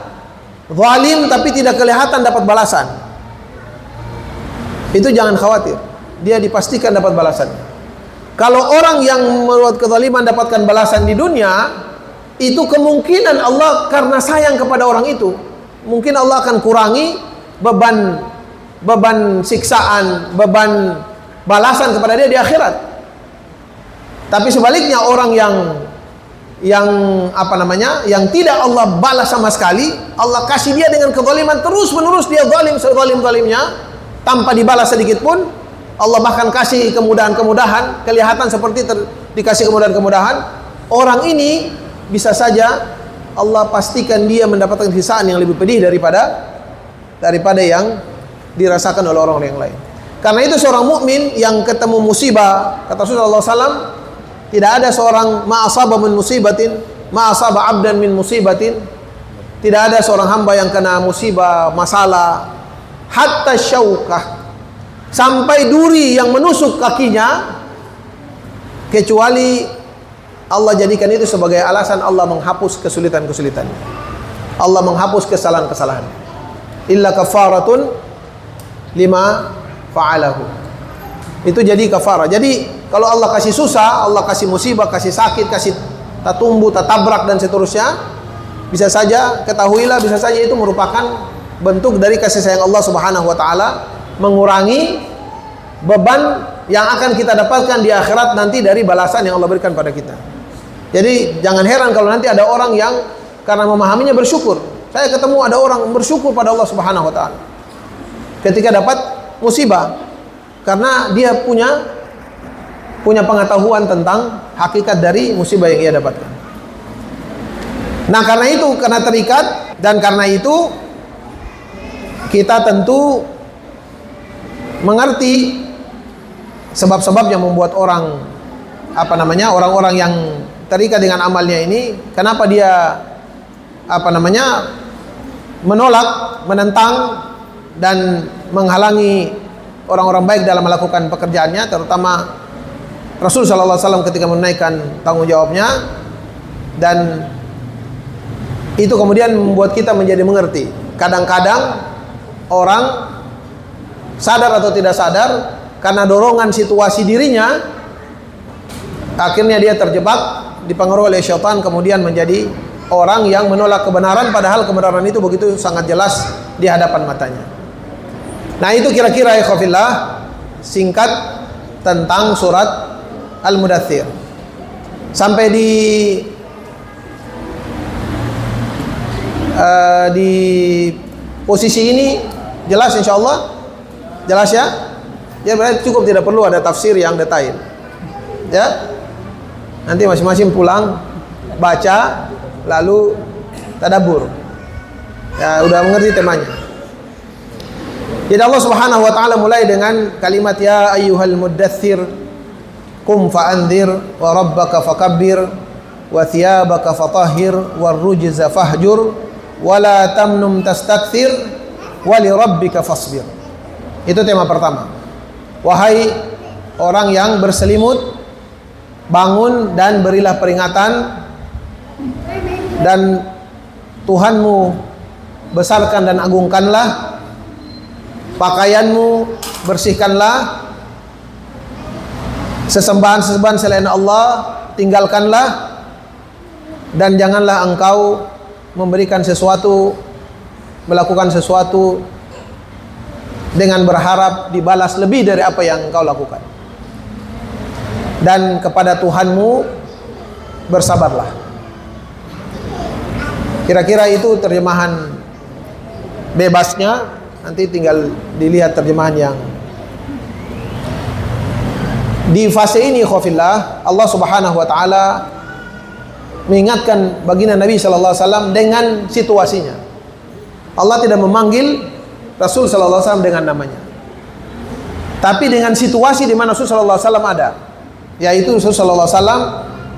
Speaker 1: zalim tapi tidak kelihatan dapat balasan. Itu jangan khawatir, dia dipastikan dapat balasan. Kalau orang yang membuat kezaliman dapatkan balasan di dunia, itu kemungkinan Allah karena sayang kepada orang itu, mungkin Allah akan kurangi beban siksaan, beban balasan kepada dia di akhirat. Tapi sebaliknya orang yang tidak Allah balas sama sekali, Allah kasih dia dengan kezaliman terus menerus, dia zalim sezalim-zalimnya tanpa dibalas sedikit pun. Allah bahkan kasih kemudahan-kemudahan, kelihatan seperti dikasih kemudahan-kemudahan. Orang ini bisa saja Allah pastikan dia mendapatkan siksaan yang lebih pedih daripada yang dirasakan oleh orang yang lain. Karena itu seorang mukmin yang ketemu musibah, kata Rasulullah SAW, tidak ada seorang ma'asaba min musibatin, ma'asaba abdan min musibatin, tidak ada seorang hamba yang kena musibah, masalah, hatta syaukah, sampai duri yang menusuk kakinya, kecuali Allah jadikan itu sebagai alasan Allah menghapus kesulitan-kesulitannya, Allah menghapus kesalahan-kesalahan. Illa kafaratun lima fa'alahu. Itu jadi kafarah. Jadi kalau Allah kasih susah, Allah kasih musibah, kasih sakit, kasih tatumbu, tatabrak dan seterusnya, bisa saja ketahuilah, bisa saja itu merupakan bentuk dari kasih sayang Allah Subhanahu wa taala, mengurangi beban yang akan kita dapatkan di akhirat nanti dari balasan yang Allah berikan pada kita. Jadi jangan heran kalau nanti ada orang yang karena memahaminya bersyukur. Saya ketemu ada orang bersyukur pada Allah Subhanahu wa taala ketika dapat musibah, karena dia punya punya pengetahuan tentang hakikat dari musibah yang ia dapatkan. Nah, karena itu, karena terikat, dan karena itu kita tentu mengerti sebab-sebab yang membuat orang-orang yang terikat dengan amalnya ini, kenapa dia menolak, menentang dan menghalangi orang-orang baik dalam melakukan pekerjaannya, terutama Rasul sallallahu alaihi wasallam ketika menaikkan tanggung jawabnya. Dan itu kemudian membuat kita menjadi mengerti. Kadang-kadang orang sadar atau tidak sadar, karena dorongan situasi dirinya, akhirnya dia terjebak, dipengaruhi oleh syaitan, kemudian menjadi orang yang menolak kebenaran, padahal kebenaran itu begitu sangat jelas di hadapan matanya. Nah, itu kira-kira ikhwafillah singkat tentang surat Al-Mudaththir. Sampai di posisi ini jelas insyaallah? Jelas ya? Ya, berarti cukup, tidak perlu ada tafsir yang detail. Ya. Nanti masing-masing pulang baca lalu tadabbur. Ya, udah mengerti temanya. Jadi Allah Subhanahu wa taala mulai dengan kalimat ya ayyuhal muddaththir qum fa'anzir wa rabbaka fakabbir wa thiyabaka fatahhir war rujza fahjur wa la tamnum tastakthir wa li rabbika fasbir. Itu tema pertama. Wahai orang yang berselimut, bangun dan berilah peringatan, dan Tuhanmu besarkan dan agungkanlah, pakaianmu bersihkanlah, sesembahan-sesembahan selain Allah tinggalkanlah, dan janganlah engkau memberikan sesuatu, melakukan sesuatu dengan berharap dibalas lebih dari apa yang engkau lakukan. Dan kepada Tuhanmu bersabarlah. Kira-kira itu terjemahan bebasnya. Nanti tinggal dilihat terjemahan yang di fase ini. Khofillah, Allah Subhanahu wa taala mengingatkan baginda Nabi sallallahu alaihi wasallam dengan situasinya. Allah tidak memanggil Rasul sallallahu alaihi wasallam dengan namanya, tapi dengan situasi di mana Rasul sallallahu alaihi wasallam ada, yaitu Rasul sallallahu alaihi wasallam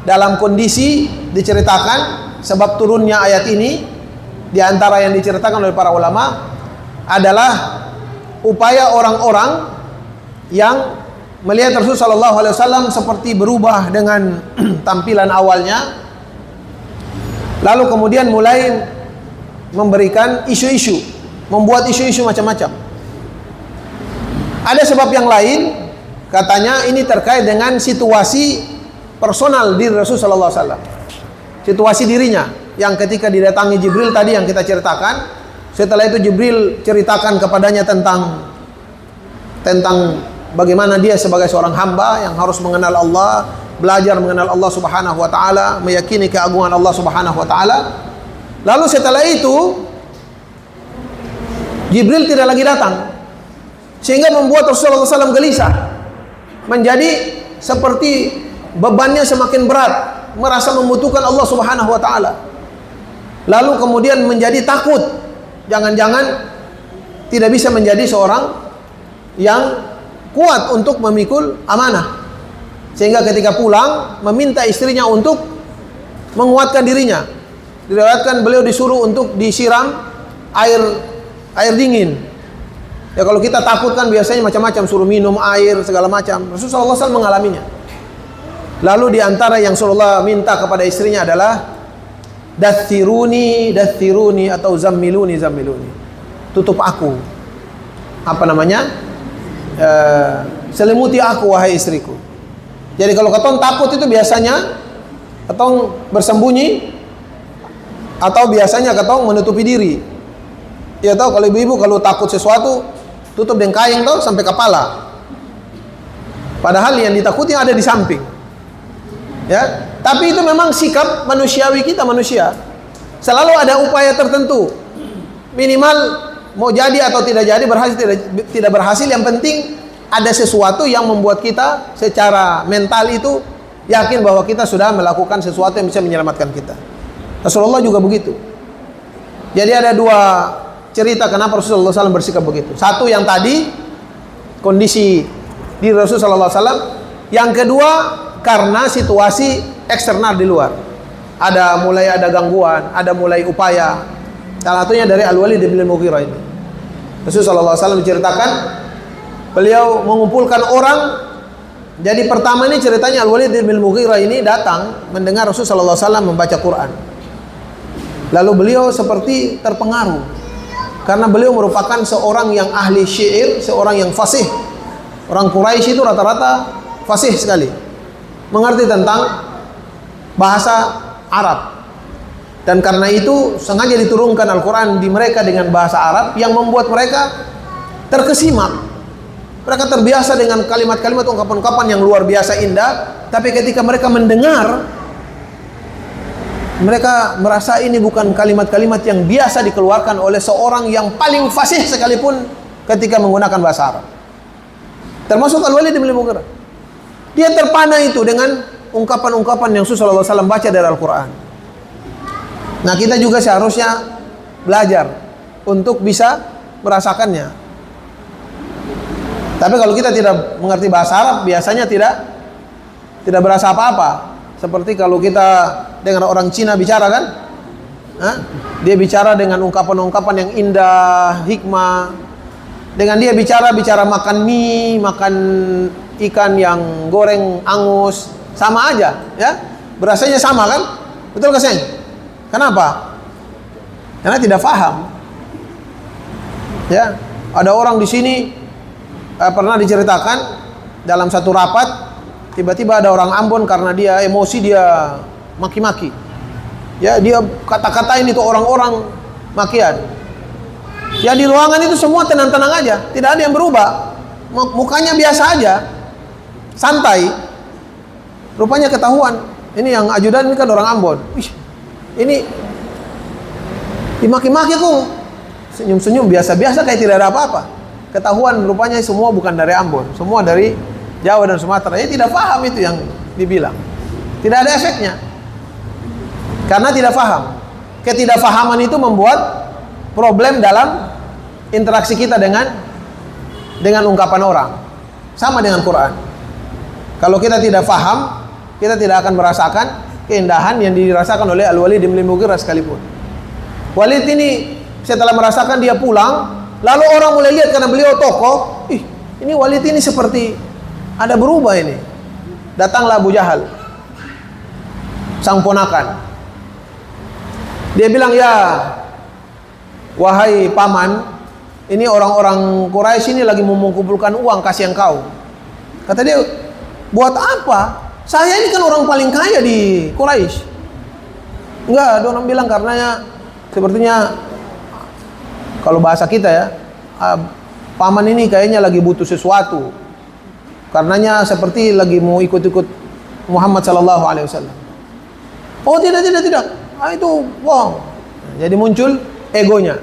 Speaker 1: dalam kondisi diceritakan sebab turunnya ayat ini. Di antara yang diceritakan oleh para ulama adalah upaya orang-orang yang melihat Rasul sallallahu alaihi wasallam seperti berubah dengan tampilan awalnya, lalu kemudian mulai memberikan isu-isu, membuat isu-isu macam-macam. Ada sebab yang lain, katanya ini terkait dengan situasi personal diri Rasul sallallahu alaihi wasallam. Situasi dirinya yang ketika didatangi Jibril tadi yang kita ceritakan, setelah itu Jibril ceritakan kepadanya tentang bagaimana dia sebagai seorang hamba yang harus mengenal Allah, belajar mengenal Allah Subhanahu wa taala, meyakini keagungan Allah Subhanahu wa taala. Lalu setelah itu Jibril tidak lagi datang, sehingga membuat Rasulullah SAW gelisah, menjadi seperti bebannya semakin berat, merasa membutuhkan Allah Subhanahu wa taala. Lalu kemudian menjadi takut, jangan-jangan tidak bisa menjadi seorang yang kuat untuk memikul amanah, sehingga ketika pulang meminta istrinya untuk menguatkan dirinya. Diriwayatkan beliau disuruh untuk disiram air dingin. Ya, kalau kita takut kan biasanya macam-macam, suruh minum air segala macam. Rasulullah SAW mengalaminya. Lalu diantara yang Rasulullah minta kepada istrinya adalah dathiruni atau zammiluni. Tutup aku. Selimuti aku wahai istriku. Jadi kalau ketong takut itu biasanya ketong bersembunyi, atau biasanya ketong menutupi diri. Ya tahu kalau ibu-ibu kalau takut sesuatu tutup dengan kain tahu sampai kepala. Padahal yang ditakuti ada di samping. Ya, tapi itu memang sikap manusiawi kita, manusia. Selalu ada upaya tertentu. Minimal mau jadi atau tidak jadi, berhasil tidak berhasil, yang penting ada sesuatu yang membuat kita secara mental itu yakin bahwa kita sudah melakukan sesuatu yang bisa menyelamatkan kita. Rasulullah juga begitu. Jadi ada dua cerita kenapa Rasulullah SAW bersikap begitu. Satu yang tadi, kondisi di Rasulullah SAW. Yang kedua, karena situasi eksternal di luar. Mulai ada gangguan, ada mulai upaya. Salah satunya dari Al-Walid bin Al-Mughirah ini. Rasulullah SAW menceritakan, beliau mengumpulkan orang. Jadi pertama ini ceritanya Al-Walid bin Al-Mughirah ini datang mendengar Rasulullah SAW membaca Quran. Lalu beliau seperti terpengaruh karena beliau merupakan seorang yang ahli syair, seorang yang fasih. Orang Quraisy itu rata-rata fasih sekali, mengerti tentang bahasa Arab. Dan karena itu sengaja diturunkan Al-Quran di mereka dengan bahasa Arab yang membuat mereka terkesima. Mereka terbiasa dengan kalimat-kalimat, ungkapan-ungkapan yang luar biasa indah. Tapi ketika mereka mendengar, mereka merasa ini bukan kalimat-kalimat yang biasa dikeluarkan oleh seorang yang paling fasih sekalipun ketika menggunakan bahasa Arab. Termasuk Al-Walid bin Al-Mughirah. Dia terpana itu dengan ungkapan-ungkapan yang Rasulullah SAW baca dari Al-Quran. Nah, kita juga seharusnya belajar untuk bisa merasakannya. Tapi kalau kita tidak mengerti bahasa Arab, biasanya tidak berasa apa-apa. Seperti kalau kita dengan orang Cina bicara kan, dia bicara dengan ungkapan-ungkapan yang indah, hikmah. Dengan dia bicara makan mie, makan ikan yang goreng angus, sama aja, ya, berasanya sama kan? Betul gak, Seng? Kenapa? Karena tidak paham. Ya, ada orang di sini pernah diceritakan dalam satu rapat, tiba-tiba ada orang Ambon karena dia emosi, dia maki-maki. Ya, dia kata-katain itu orang-orang makian. Ya, di ruangan itu semua tenang-tenang aja, tidak ada yang berubah. Mukanya biasa aja, santai. Rupanya ketahuan. Ini yang ajudan ini kan orang Ambon. Ini dimaki-maki kok senyum-senyum biasa-biasa kayak tidak ada apa-apa. Ketahuan rupanya semua bukan dari Ambon, semua dari Jawa dan Sumatera. Dia tidak paham itu yang dibilang. Tidak ada efeknya. Karena tidak paham. Ketidakpahaman itu membuat problem dalam interaksi kita dengan ungkapan orang. Sama dengan Quran. Kalau kita tidak paham, kita tidak akan merasakan keindahan yang dirasakan oleh Al-Walid bin Al-Mughirah sekalipun. Walid ini setelah merasakan, dia pulang, lalu orang mulai lihat karena beliau tokoh, ini Walid ini seperti ada berubah ini. Datanglah Abu Jahal, sang ponakan. Dia bilang, ya wahai paman, ini orang-orang Quraisy ini lagi mau mengumpulkan uang kasih engkau. Kata dia, buat apa? Saya ini kan orang paling kaya di Quraisy. Enggak, orang bilang karenanya sepertinya kalau bahasa kita ya, paman ini kayaknya lagi butuh sesuatu. Karenanya seperti lagi mau ikut-ikut Muhammad sallallahu alaihi wasallam. Oh, tidak. Itu wow. Jadi muncul egonya.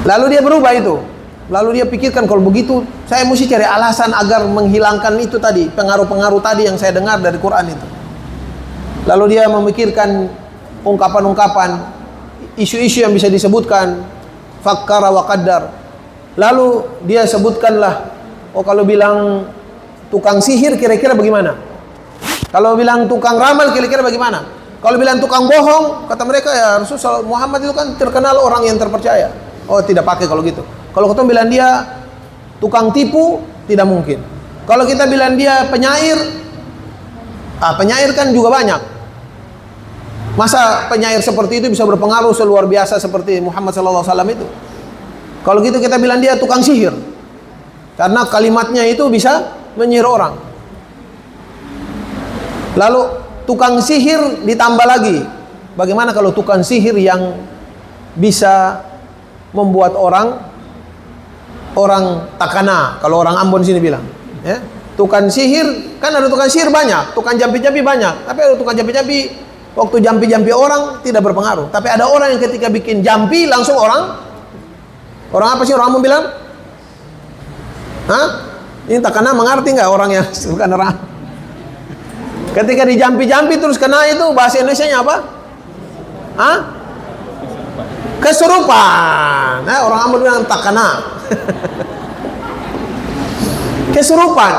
Speaker 1: Lalu dia berubah itu. Lalu dia pikirkan, kalau begitu saya mesti cari alasan agar menghilangkan itu tadi, pengaruh-pengaruh tadi yang saya dengar dari Quran itu. Lalu dia memikirkan ungkapan-ungkapan, isu-isu yang bisa disebutkan, fakkara wa qaddar. Lalu dia sebutkanlah, kalau bilang tukang sihir kira-kira bagaimana? Kalau bilang tukang ramal kira-kira bagaimana? Kalau bilang tukang bohong, kata mereka, ya Rasulullah Muhammad itu kan terkenal orang yang terpercaya. Oh, tidak pakai kalau gitu. Kalau kita bilang dia tukang tipu, tidak mungkin. Kalau kita bilang dia penyair, penyair kan juga banyak. Masa penyair seperti itu bisa berpengaruh seluar biasa seperti Muhammad SAW itu? Kalau gitu kita bilang dia tukang sihir, karena kalimatnya itu bisa menyihir orang. Lalu tukang sihir ditambah lagi. Bagaimana kalau tukang sihir yang bisa membuat orang takana, kalau orang Ambon sini bilang, ya, tukang sihir, kan ada tukang sihir banyak, tukang jampi-jampi banyak, tapi ada tukang jampi-jampi, waktu jampi-jampi orang tidak berpengaruh. Tapi ada orang yang ketika bikin jampi langsung orang apa sih orang Ambon bilang? Hah? Ini tak kena mengerti nggak orang yang suka neraka? Ketika dijampi-jampi terus kena itu bahasa Indonesianya apa? Hah? Kesurupan. Nah, orang Ambon bilang tak kena. Kesurupan.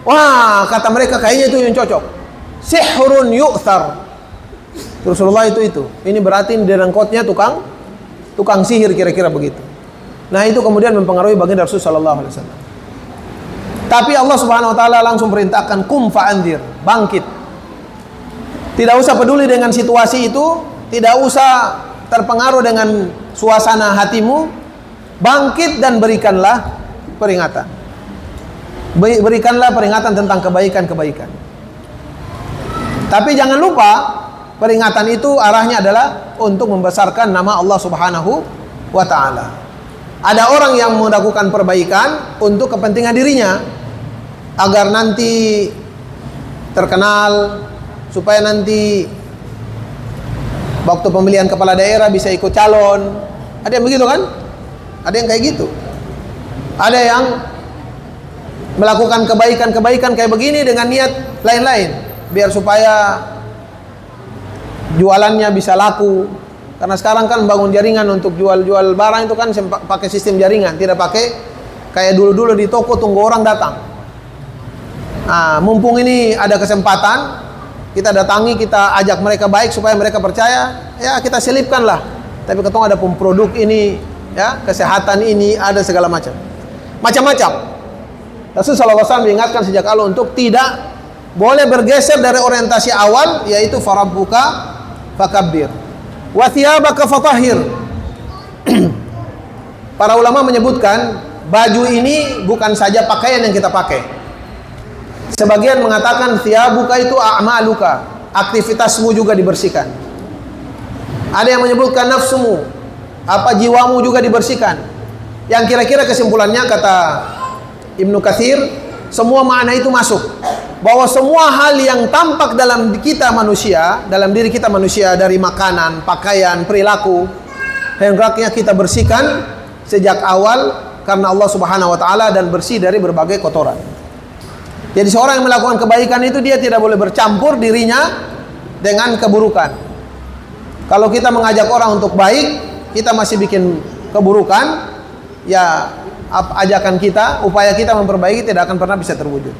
Speaker 1: Wah, kata mereka kayaknya itu yang cocok. Sihrun yu'thar. Rasulullah itu. Ini berarti di rengkotnya tukang sihir kira-kira begitu. Nah, itu kemudian mempengaruhi baginda Rasul sallallahu alaihi wasallam. Tapi Allah Subhanahu wa taala langsung perintahkan kum fa'anzir, bangkit. Tidak usah peduli dengan situasi itu, tidak usah terpengaruh dengan suasana hatimu, bangkit dan berikanlah peringatan. Berikanlah peringatan tentang kebaikan-kebaikan. Tapi jangan lupa, peringatan itu arahnya adalah untuk membesarkan nama Allah Subhanahu wa taala. Ada orang yang melakukan perbaikan untuk kepentingan dirinya, agar nanti terkenal, supaya nanti waktu pemilihan kepala daerah bisa ikut calon. Ada yang begitu kan? Ada yang kayak gitu. Ada yang melakukan kebaikan-kebaikan kayak begini dengan niat lain-lain, biar supaya jualannya bisa laku. Karena sekarang kan bangun jaringan untuk jual-jual barang itu kan pakai sistem jaringan, tidak pakai kayak dulu-dulu di toko tunggu orang datang. Nah, mumpung ini ada kesempatan, kita datangi, kita ajak mereka baik supaya mereka percaya, ya kita selipkanlah. Tapi ketemu ada produk ini, ya kesehatan ini, ada segala macam. Macam-macam. Rasulullah SAW mengingatkan sejak awal untuk tidak boleh bergeser dari orientasi awal, yaitu farabbuka fakabbir wa thiyabaka fatahhir. Para ulama menyebutkan baju ini bukan saja pakaian yang kita pakai. Sebagian mengatakan thiyabuka itu a'maluka, aktivitasmu juga dibersihkan. Ada yang menyebutkan nafsumu, apa jiwamu juga dibersihkan. Yang kira-kira kesimpulannya kata Ibnu Katsir, semua makna itu masuk. Bahwa semua hal yang tampak dalam kita manusia, dalam diri kita manusia, dari makanan, pakaian, perilaku, hendaknya kita bersihkan sejak awal karena Allah Subhanahu wa taala dan bersih dari berbagai kotoran. Jadi seorang yang melakukan kebaikan itu dia tidak boleh bercampur dirinya dengan keburukan. Kalau kita mengajak orang untuk baik, kita masih bikin keburukan, ya ajakan kita, upaya kita memperbaiki tidak akan pernah bisa terwujud.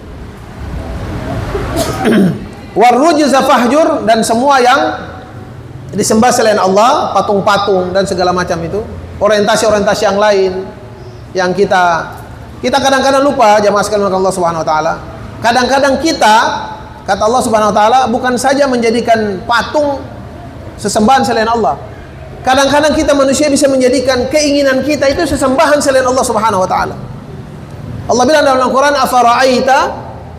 Speaker 1: Warrujza fahjur, dan semua yang disembah selain Allah, patung-patung dan segala macam itu, orientasi-orientasi yang lain yang kita kadang-kadang lupa, jamaah sekalian Allah Subhanahu wa taala. Kadang-kadang kita, kata Allah Subhanahu wa taala, bukan saja menjadikan patung sesembahan selain Allah. Kadang-kadang kita manusia bisa menjadikan keinginan kita itu sesembahan selain Allah Subhanahu wa taala. Allah bilang dalam Al-Qur'an, afara'aita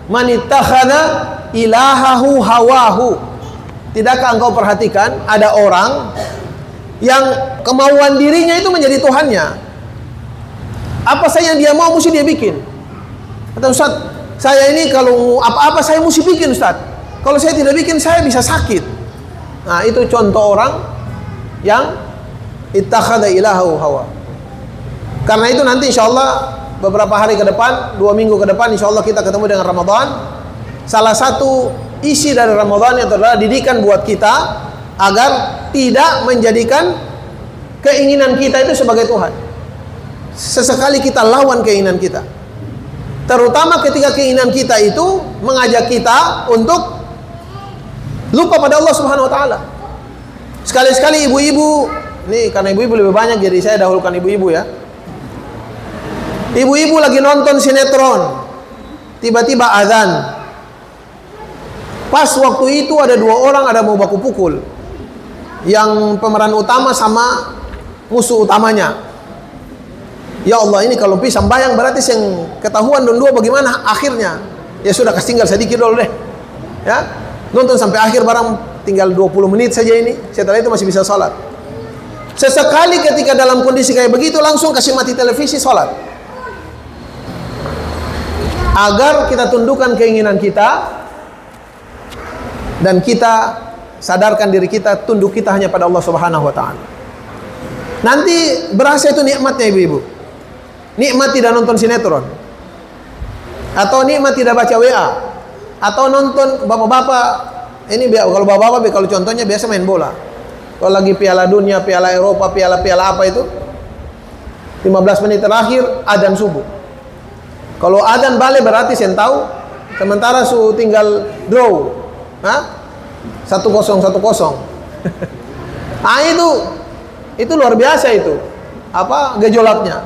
Speaker 1: man ittakhadha ilahahu hawahu. Tidakkah engkau perhatikan ada orang yang kemauan dirinya itu menjadi Tuhannya? Apa saja yang dia mau mesti dia bikin. Kata Ustaz, saya ini kalau apa-apa saya mesti bikin Ustaz. Kalau saya tidak bikin saya bisa sakit. Nah, itu contoh orang yang ittakhadha ilahahu hawa. Karena itu nanti insyaallah beberapa hari ke depan, 2 minggu ke depan insyaallah kita ketemu dengan Ramadan. Salah satu isi dari Ramadan itu adalah didikan buat kita agar tidak menjadikan keinginan kita itu sebagai Tuhan. Sesekali kita lawan keinginan kita. Terutama ketika keinginan kita itu mengajak kita untuk lupa pada Allah Subhanahu wa taala. Sekali-sekali ibu-ibu, nih karena ibu-ibu lebih banyak jadi saya dahulukan ibu-ibu ya. Ibu-ibu lagi nonton sinetron, tiba-tiba azan. Pas waktu itu ada 2 orang ada mau baku pukul. Yang pemeran utama sama musuh utamanya. Ya Allah, ini kalau pisang bayang berarti yang ketahuan dan 2 bagaimana akhirnya? Ya sudah, kasih tinggal sedikit dulu deh. Ya, nonton sampai akhir barang tinggal 20 menit saja ini. Setelah itu masih bisa sholat. Sesekali ketika dalam kondisi kayak begitu langsung kasih mati televisi, sholat. Agar kita tundukkan keinginan kita dan kita sadarkan diri kita, tunduk kita hanya pada Allah Subhanahu wa taala. Nanti berasa itu nikmatnya ibu-ibu. nikmat tidak nonton sinetron, atau nikmat tidak baca WA, atau nonton bapak-bapak. Ini kalau bapak-bapak kalau contohnya biasa main bola. Kalau lagi Piala Dunia, Piala Eropa, Piala apa itu, 15 menit terakhir adzan subuh. Kalau adzan balik berarti saya tahu, sementara tinggal draw. 1-0. Itu luar biasa itu. Gejolaknya.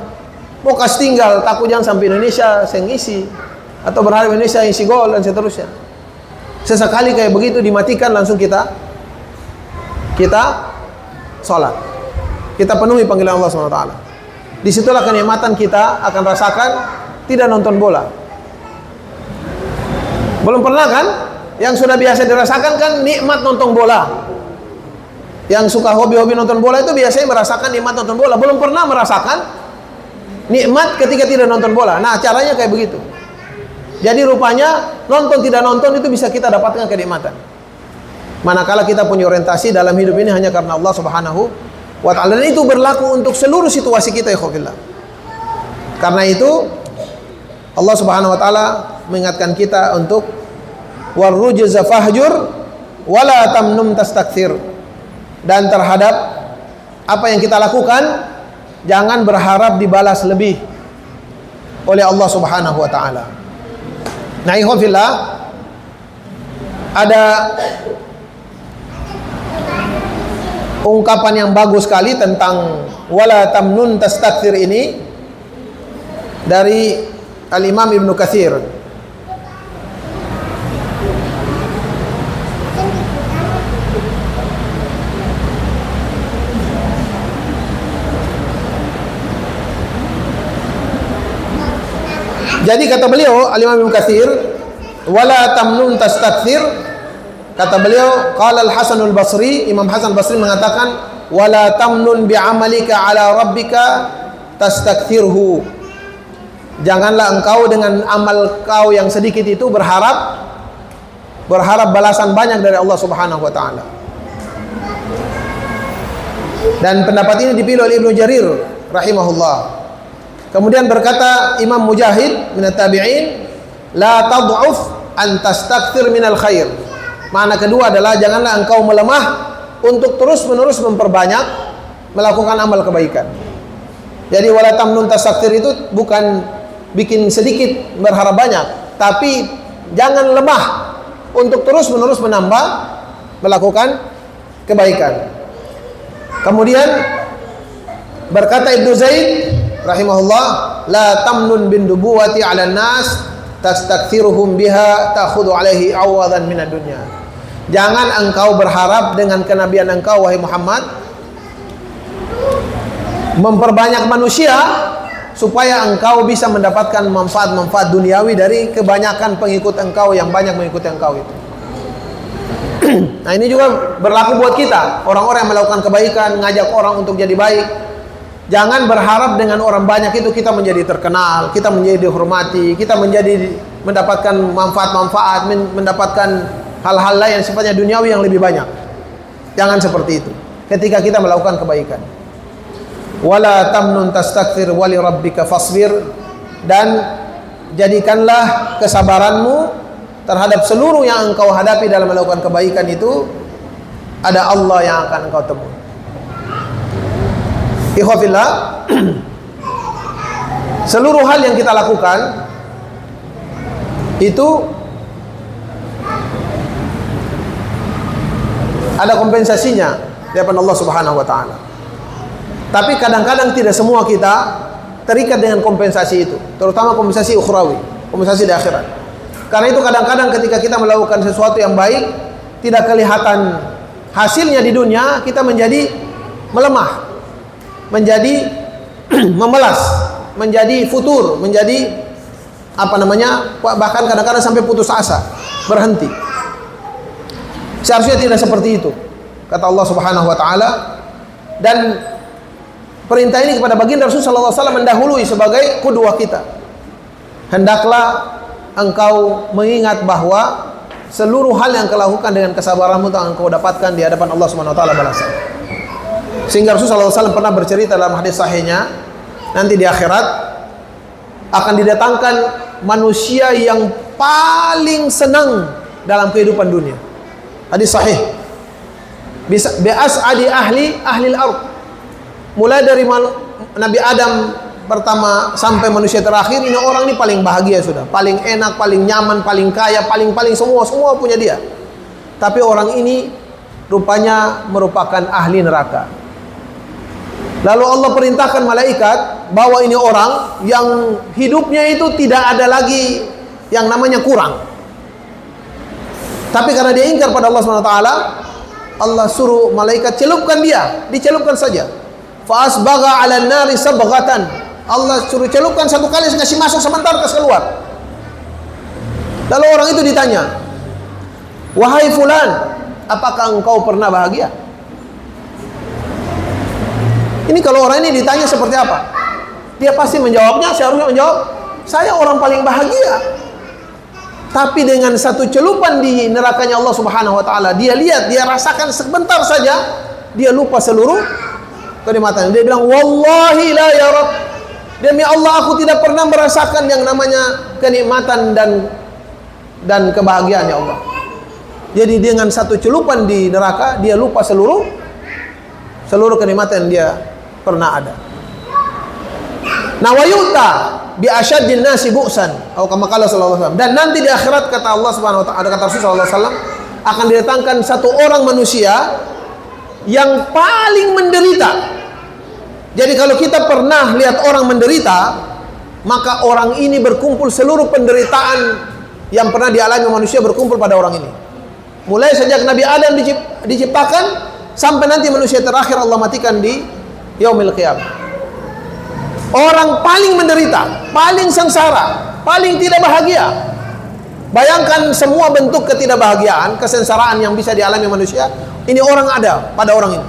Speaker 1: Mau kasih tinggal, takut jangan sampai Indonesia saya ngisi, atau berharap Indonesia isi gol dan seterusnya. Sesekali kayak begitu dimatikan, langsung kita sholat, kita penuhi panggilan Allah SWT. Disitulah kenikmatan kita akan rasakan tidak nonton bola. Belum pernah kan? Yang sudah biasa dirasakan kan nikmat nonton bola. Yang suka hobi-hobi nonton bola itu biasanya merasakan nikmat nonton bola. Belum pernah merasakan nikmat ketika tidak nonton bola. Nah, caranya kayak begitu. Jadi rupanya nonton tidak nonton itu bisa kita dapatkan kenikmatan. Manakala kita punya orientasi dalam hidup ini hanya karena Allah Subhanahu wa ta'ala. Dan itu berlaku untuk seluruh situasi kita, ikhwafillah. Karena itu Allah Subhanahu wa ta'ala mengingatkan kita untuk warrujza fahjur wala tamnum tastakthir. Dan terhadap apa yang kita lakukan, jangan berharap dibalas lebih oleh Allah Subhanahu wa ta'ala. Nah, ikhwafillah, ada ungkapan yang bagus sekali tentang wala tamnun tastakthir ini dari Al-Imam Ibnu Katsir. Jadi kata beliau Al-Imam Ibnu Katsir, wala tamnun tastakthir, kata beliau, qala Al-Hasan Al-Basri, Imam Hasan Basri mengatakan, wala tamnun bi'amalika ala rabbika tastakthirhu. Janganlah engkau dengan amal kau yang sedikit itu berharap balasan banyak dari Allah Subhanahu wa ta'ala. Dan pendapat ini dipilih oleh Ibnu Jarir rahimahullah. Kemudian berkata Imam Mujahid minat tabi'in, la tad'uf an tastakthir minal khair. Makna kedua adalah janganlah engkau melemah untuk terus-menerus memperbanyak melakukan amal kebaikan. Jadi wala tamnun tastakthir itu bukan bikin sedikit berharap banyak, tapi jangan lemah untuk terus-menerus menambah melakukan kebaikan. Kemudian berkata Ibnu Zaid rahimahullah, la tamnun bin nubuwati 'ala nas tastakthiruhum biha ta'khudhu 'alaihi 'awadan minad dunya. Jangan engkau berharap dengan kenabian engkau wahai Muhammad memperbanyak manusia supaya engkau bisa mendapatkan manfaat-manfaat duniawi dari kebanyakan pengikut engkau yang banyak mengikuti engkau itu. Nah, ini juga berlaku buat kita, orang-orang yang melakukan kebaikan, ngajak orang untuk jadi baik. Jangan berharap dengan orang banyak itu kita menjadi terkenal, kita menjadi dihormati, kita mendapatkan manfaat-manfaat, mendapatkan hal-hal lain yang sifatnya duniawi yang lebih banyak. Jangan seperti itu ketika kita melakukan kebaikan. Wala tamnun tastakthir wali rabbika fasbir. Dan jadikanlah kesabaranmu terhadap seluruh yang engkau hadapi dalam melakukan kebaikan itu, ada Allah yang akan engkau temui. Ikhwafillah, seluruh hal yang kita lakukan itu ada kompensasinya di hadapan Allah Subhanahu wa ta'ala. Tapi kadang-kadang tidak semua kita terikat dengan kompensasi itu, terutama kompensasi ukhrawi, kompensasi di akhirat. Karena itu kadang-kadang ketika kita melakukan sesuatu yang baik, tidak kelihatan hasilnya di dunia, kita menjadi melemah, menjadi memelas, menjadi futur, menjadi bahkan kadang-kadang sampai putus asa, berhenti. Seharusnya tidak seperti itu, kata Allah Subhanahu wa ta'ala. Dan perintah ini kepada baginda Rasul sallallahu alaihi wasallam mendahului sebagai qudwah kita. Hendaklah engkau mengingat bahwa seluruh hal yang kau lakukan dengan kesabaranmu akan engkau dapatkan di hadapan Allah Subhanahu wa ta'ala balasan. Sehingga Rasul sallallahu alaihi wasallam pernah bercerita dalam hadis sahihnya, nanti di akhirat akan didatangkan manusia yang paling senang dalam kehidupan dunia. Hadis sahih. Bi'as'adi ahli al-ard. Mulai dari Nabi Adam pertama sampai manusia terakhir, ini orang ini paling bahagia sudah, paling enak, paling nyaman, paling kaya, paling semua punya dia. Tapi orang ini rupanya merupakan ahli neraka. Lalu Allah perintahkan malaikat bahwa ini orang yang hidupnya itu tidak ada lagi yang namanya kurang. Tapi karena dia ingkar pada Allah SWT, Allah suruh malaikat celupkan dia, dicelupkan saja. Fa asbagha 'alan nari sabghatan. Allah suruh celupkan satu kali, kasih masuk sebentar, kasih keluar. Lalu orang itu ditanya, "Wahai fulan, apakah engkau pernah bahagia?" Ini kalau orang ini ditanya seperti apa? Dia pasti menjawabnya, seharusnya menjawab, "Saya orang paling bahagia." Tapi dengan satu celupan di nerakanya Allah Subhanahu wa taala, dia lihat, dia rasakan sebentar saja, dia lupa seluruh kenikmatan. Dia bilang, "Wallahi la ya Rabb, demi Allah aku tidak pernah merasakan yang namanya kenikmatan dan kebahagiaan ya Allah." Jadi dengan satu celupan di neraka, dia lupa seluruh kenikmatan dia pernah ada. Nah, wayuta bi asyaddin nasi bu'san, atau kama qala sallallahu alaihi wasallam. Dan nanti di akhirat, kata Allah Subhanahu wa taala, kata Rasul sallallahu alaihi wasallam, akan didatangkan satu orang manusia yang paling menderita. Jadi kalau kita pernah lihat orang menderita, maka orang ini berkumpul seluruh penderitaan yang pernah dialami manusia berkumpul pada orang ini. Mulai sejak Nabi Adam diciptakan sampai nanti manusia terakhir Allah matikan di yaumil qiyamah. Orang paling menderita, paling sengsara, paling tidak bahagia. Bayangkan semua bentuk ketidakbahagiaan, kesengsaraan yang bisa dialami manusia, ini orang ada pada orang ini.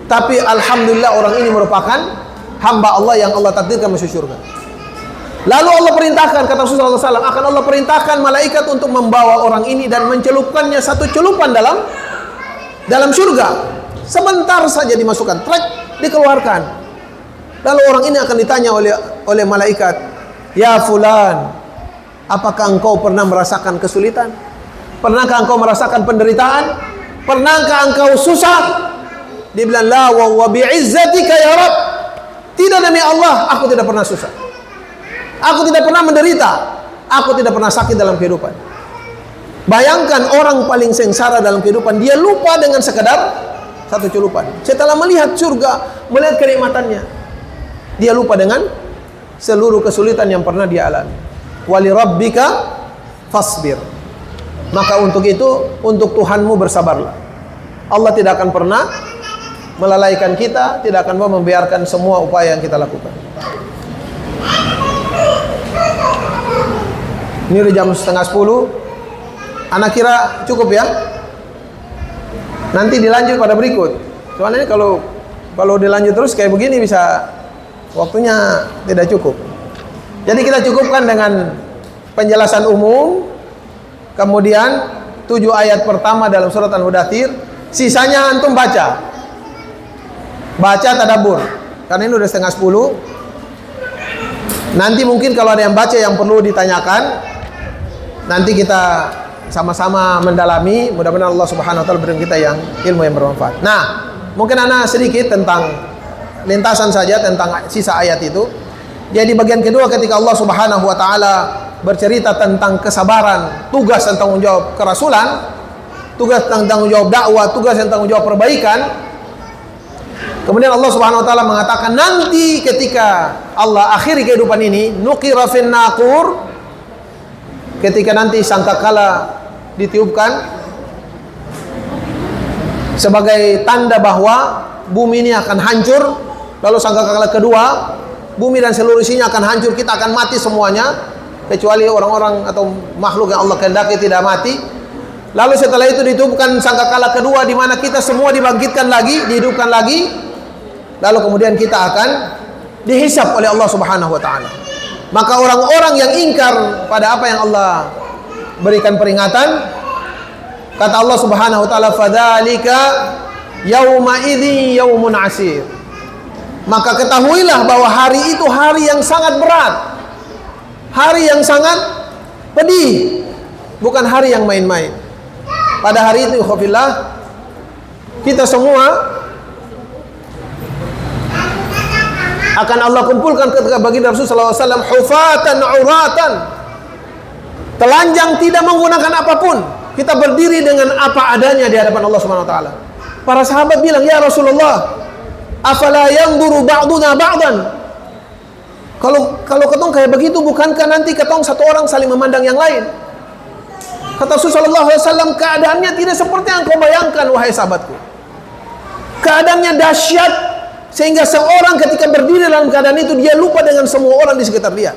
Speaker 1: Tapi alhamdulillah orang ini merupakan hamba Allah yang Allah takdirkan masuk surga. Lalu Allah perintahkan, kata Rasulullah SAW, akan Allah perintahkan malaikat untuk membawa orang ini dan mencelupkannya satu celupan dalam surga. Sebentar saja dimasukkan, trek, dikeluarkan. Lalu orang ini akan ditanya oleh malaikat, "Ya fulan, apakah engkau pernah merasakan kesulitan? Pernahkah engkau merasakan penderitaan? Pernahkah engkau susah?" Dia bilang, "La wa bi'izzatika ya Rabb." Tidak, demi Allah, aku tidak pernah susah. Aku tidak pernah menderita. Aku tidak pernah sakit dalam kehidupan. Bayangkan orang paling sengsara dalam kehidupan, dia lupa dengan sekadar satu celupan. Setelah melihat surga, melihat kenikmatannya, dia lupa dengan seluruh kesulitan yang pernah dia alami. Wali rabbika fasbir. Maka untuk itu, untuk Tuhanmu bersabarlah. Allah tidak akan pernah melalaikan kita, tidak akan mau membiarkan semua upaya yang kita lakukan. Ini udah jam 9:30. Anak kira cukup ya? Nanti dilanjut pada berikut. Soalnya ini kalau dilanjut terus kayak begini bisa waktunya tidak cukup. Jadi kita cukupkan dengan penjelasan umum, kemudian 7 ayat pertama dalam surat Al-Mudaththir, sisanya antum baca tadabbur. Karena ini udah 9:30. Nanti mungkin kalau ada yang baca yang perlu ditanyakan, nanti kita sama-sama mendalami. Mudah-mudahan Allah Subhanahu wa taala beri kita yang ilmu yang bermanfaat. Nah, mungkin ana sedikit tentang lintasan saja tentang sisa ayat itu. Jadi bagian kedua, ketika Allah Subhanahu wa taala bercerita tentang kesabaran, tugas dan tanggung jawab kerasulan, tugas dan tanggung jawab dakwah, tugas dan tanggung jawab perbaikan. Kemudian Allah Subhanahu wa taala mengatakan nanti ketika Allah akhiri kehidupan ini, nuqira fin naqur, ketika nanti sangkakala ditiupkan sebagai tanda bahwa bumi ini akan hancur. Lalu sangkakala kedua, bumi dan seluruh isinya akan hancur, kita akan mati semuanya, kecuali orang-orang atau makhluk yang Allah kehendaki tidak mati. Lalu setelah itu ditiupkan sangkakala kedua, di mana kita semua dibangkitkan lagi, dihidupkan lagi. Lalu kemudian kita akan dihisab oleh Allah Subhanahu wa taala. Maka orang-orang yang ingkar pada apa yang Allah berikan peringatan, kata Allah Subhanahu wa taala, "Fadzalika yauma idzi yaumun asir." Maka ketahuilah bahwa hari itu hari yang sangat berat. Hari yang sangat pedih, bukan hari yang main-main. Pada hari itu, khafillah, kita semua akan Allah kumpulkan ketika baginda Rasulullah SAW hufatan uratan, telanjang, tidak menggunakan apapun. Kita berdiri dengan apa adanya di hadapan Allah Subhanahu wa taala. Para sahabat bilang, "Ya Rasulullah, afala yanzuru ba'duna ba'dan?" Kalau ketong kayak begitu, bukankah nanti ketong satu orang saling memandang yang lain? Kata Rasulullah SAW, keadaannya tidak seperti yang kau bayangkan, wahai sahabatku. Keadaannya dahsyat, sehingga seorang ketika berdiri dalam keadaan itu, dia lupa dengan semua orang di sekitar dia.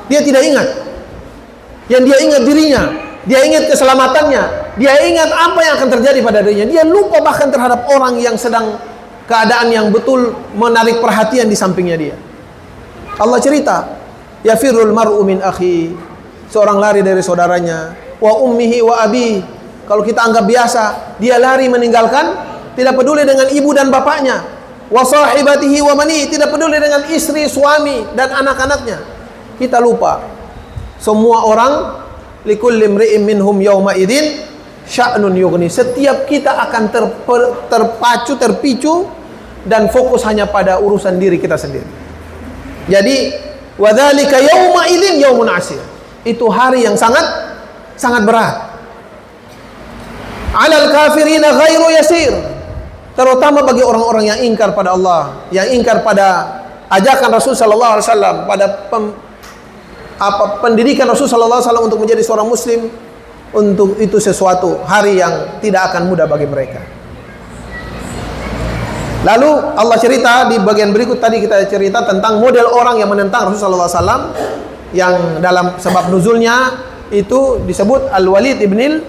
Speaker 1: Dia tidak ingat. Yang dia ingat dirinya, dia ingat keselamatannya, dia ingat apa yang akan terjadi pada dirinya. Dia lupa bahkan terhadap orang yang sedang keadaan yang betul menarik perhatian di sampingnya dia. Allah cerita, yafirul mar'u min akhi, seorang lari dari saudaranya, wa ummihi wa abi. Kalau kita anggap biasa, dia lari meninggalkan, tidak peduli dengan ibu dan bapaknya, wa sahibatihi wa mani, tidak peduli dengan istri, suami dan anak-anaknya. Kita lupa. Semua orang, likulli imri'in minhum yawma idzin sya'nun yughni. Setiap kita akan terpicu dan fokus hanya pada urusan diri kita sendiri. Jadi, wadzalika yauma idzin yaumun asir. Itu hari yang sangat berat. Alal kafirina ghairu yasir. Terutama bagi orang-orang yang ingkar pada Allah, yang ingkar pada ajakan Rasul sallallahu alaihi wasallam, pada pendidikan Rasul sallallahu alaihi wasallam untuk menjadi seorang muslim, untuk itu sesuatu hari yang tidak akan mudah bagi mereka. Lalu Allah cerita di bagian berikut, tadi kita cerita tentang model orang yang menentang Rasulullah SAW, yang dalam sebab nuzulnya itu disebut Al-Walid ibnil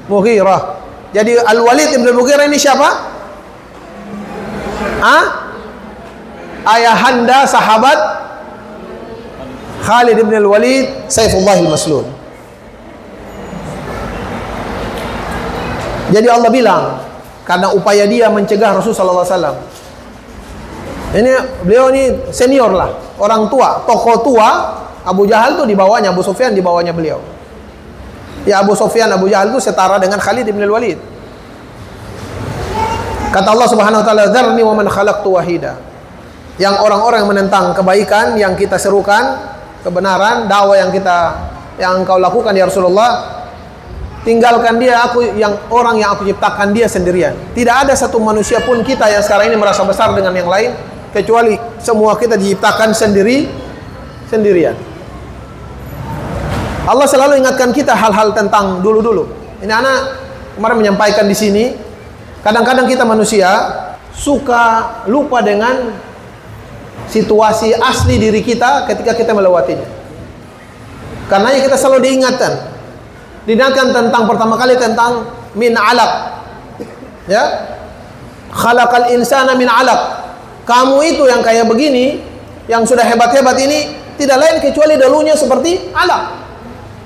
Speaker 1: Mughirah. Jadi Al-Walid ibnil Mughirah ini siapa? Ayahanda sahabat Khalid ibnil Walid Saifullah al-Maslul. Jadi Allah bilang, karena upaya dia mencegah Rasulullah SAW. Beliau ini senior lah, orang tua, tokoh tua. Abu Jahal itu di bawahnya, Abu Sufyan di bawahnya beliau. Ya, Abu Sufyan, Abu Jahal itu setara dengan Khalid bin Walid. Kata Allah Subhanahu wa taala, "Dzarni wa man khalaqtu wahida." Yang orang-orang yang menentang kebaikan yang kita serukan, kebenaran, dakwah yang engkau lakukan ya Rasulullah, tinggalkan dia, orang yang aku ciptakan dia sendirian. Tidak ada satu manusia pun kita yang sekarang ini merasa besar dengan yang lain, kecuali semua kita diciptakan sendirian. Allah selalu ingatkan kita hal-hal tentang dulu-dulu. Ini anak kemarin menyampaikan di sini, kadang-kadang kita manusia suka lupa dengan situasi asli diri kita ketika kita melewatinya. Karena kita selalu diingatkan tentang pertama kali tentang min alaq, ya, khalaqal insana min alaq. Kamu itu yang kayak begini, yang sudah hebat-hebat ini, tidak lain kecuali dahulunya seperti alaq,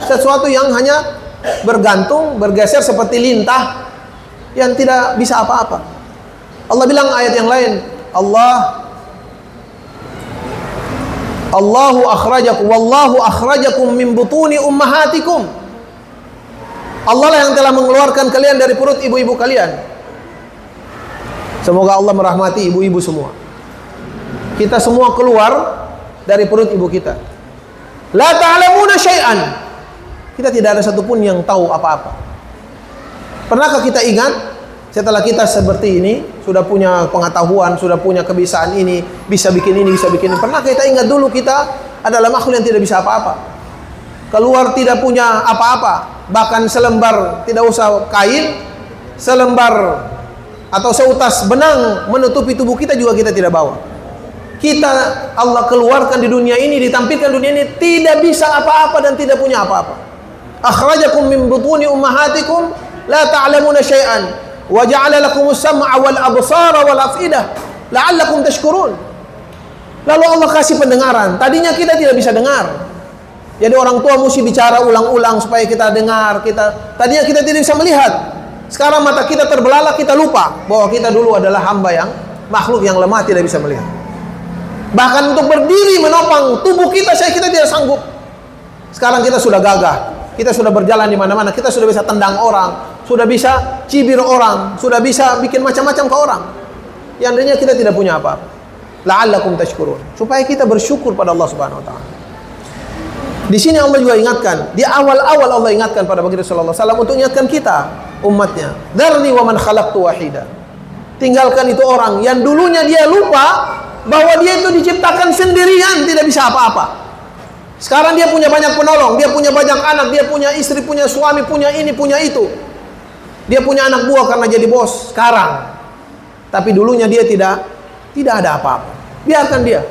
Speaker 1: sesuatu yang hanya bergantung, bergeser seperti lintah yang tidak bisa apa-apa. Allah bilang ayat yang lain, Allahu akhrajakum wallahu akhrajakum min butuni ummahatikum. Allah lah yang telah mengeluarkan kalian dari perut ibu-ibu kalian. Semoga Allah merahmati ibu-ibu semua. Kita semua keluar dari perut ibu kita. La ta'lamuna syai'an. Kita tidak ada satupun yang tahu apa-apa. Pernahkah kita ingat setelah kita seperti ini, sudah punya pengetahuan, sudah punya kebiasaan ini, bisa bikin ini, bisa bikin ini. Pernah kita ingat dulu kita adalah makhluk yang tidak bisa apa-apa. Keluar tidak punya apa-apa, bahkan selembar, tidak usah kain, selembar atau seutas benang menutupi tubuh kita juga kita tidak bawa. Kita Allah keluarkan di dunia ini, ditampilkan dunia ini tidak bisa apa-apa dan tidak punya apa-apa. Akhrajakum min butuni ummahatikum la ta'lamuna syai'an wa ja'ala lakumus sam'a wal absara wal afidah la'allakum tashkurun. Lalu Allah kasih pendengaran. Tadinya kita tidak bisa dengar. Jadi orang tua mesti bicara ulang-ulang supaya kita dengar. Tadinya kita tidak bisa melihat. Sekarang mata kita terbelalak, kita lupa bahwa kita dulu adalah hamba yang makhluk yang lemah, tidak bisa melihat. Bahkan untuk berdiri menopang tubuh kita, kita tidak sanggup. Sekarang kita sudah gagah, kita sudah berjalan di mana-mana, kita sudah bisa tendang orang, sudah bisa cibir orang, sudah bisa bikin macam-macam ke orang. Yang artinya kita tidak punya apa-apa. La'allakum tashkurun. Supaya kita bersyukur pada Allah Subhanahu wa taala. Di sini Allah juga ingatkan, di awal-awal Allah ingatkan pada baginda sallallahu alaihi wasallam untuk ingatkan kita, umatnya. Dzarni wa man khalaqtu wahida. Tinggalkan itu orang yang dulunya dia lupa bahwa dia itu diciptakan sendirian, tidak bisa apa-apa. Sekarang dia punya banyak penolong, dia punya banyak anak, dia punya istri, punya suami, punya ini, punya itu. Dia punya anak buah karena jadi bos sekarang. Tapi dulunya dia tidak ada apa-apa. Biarkan dia.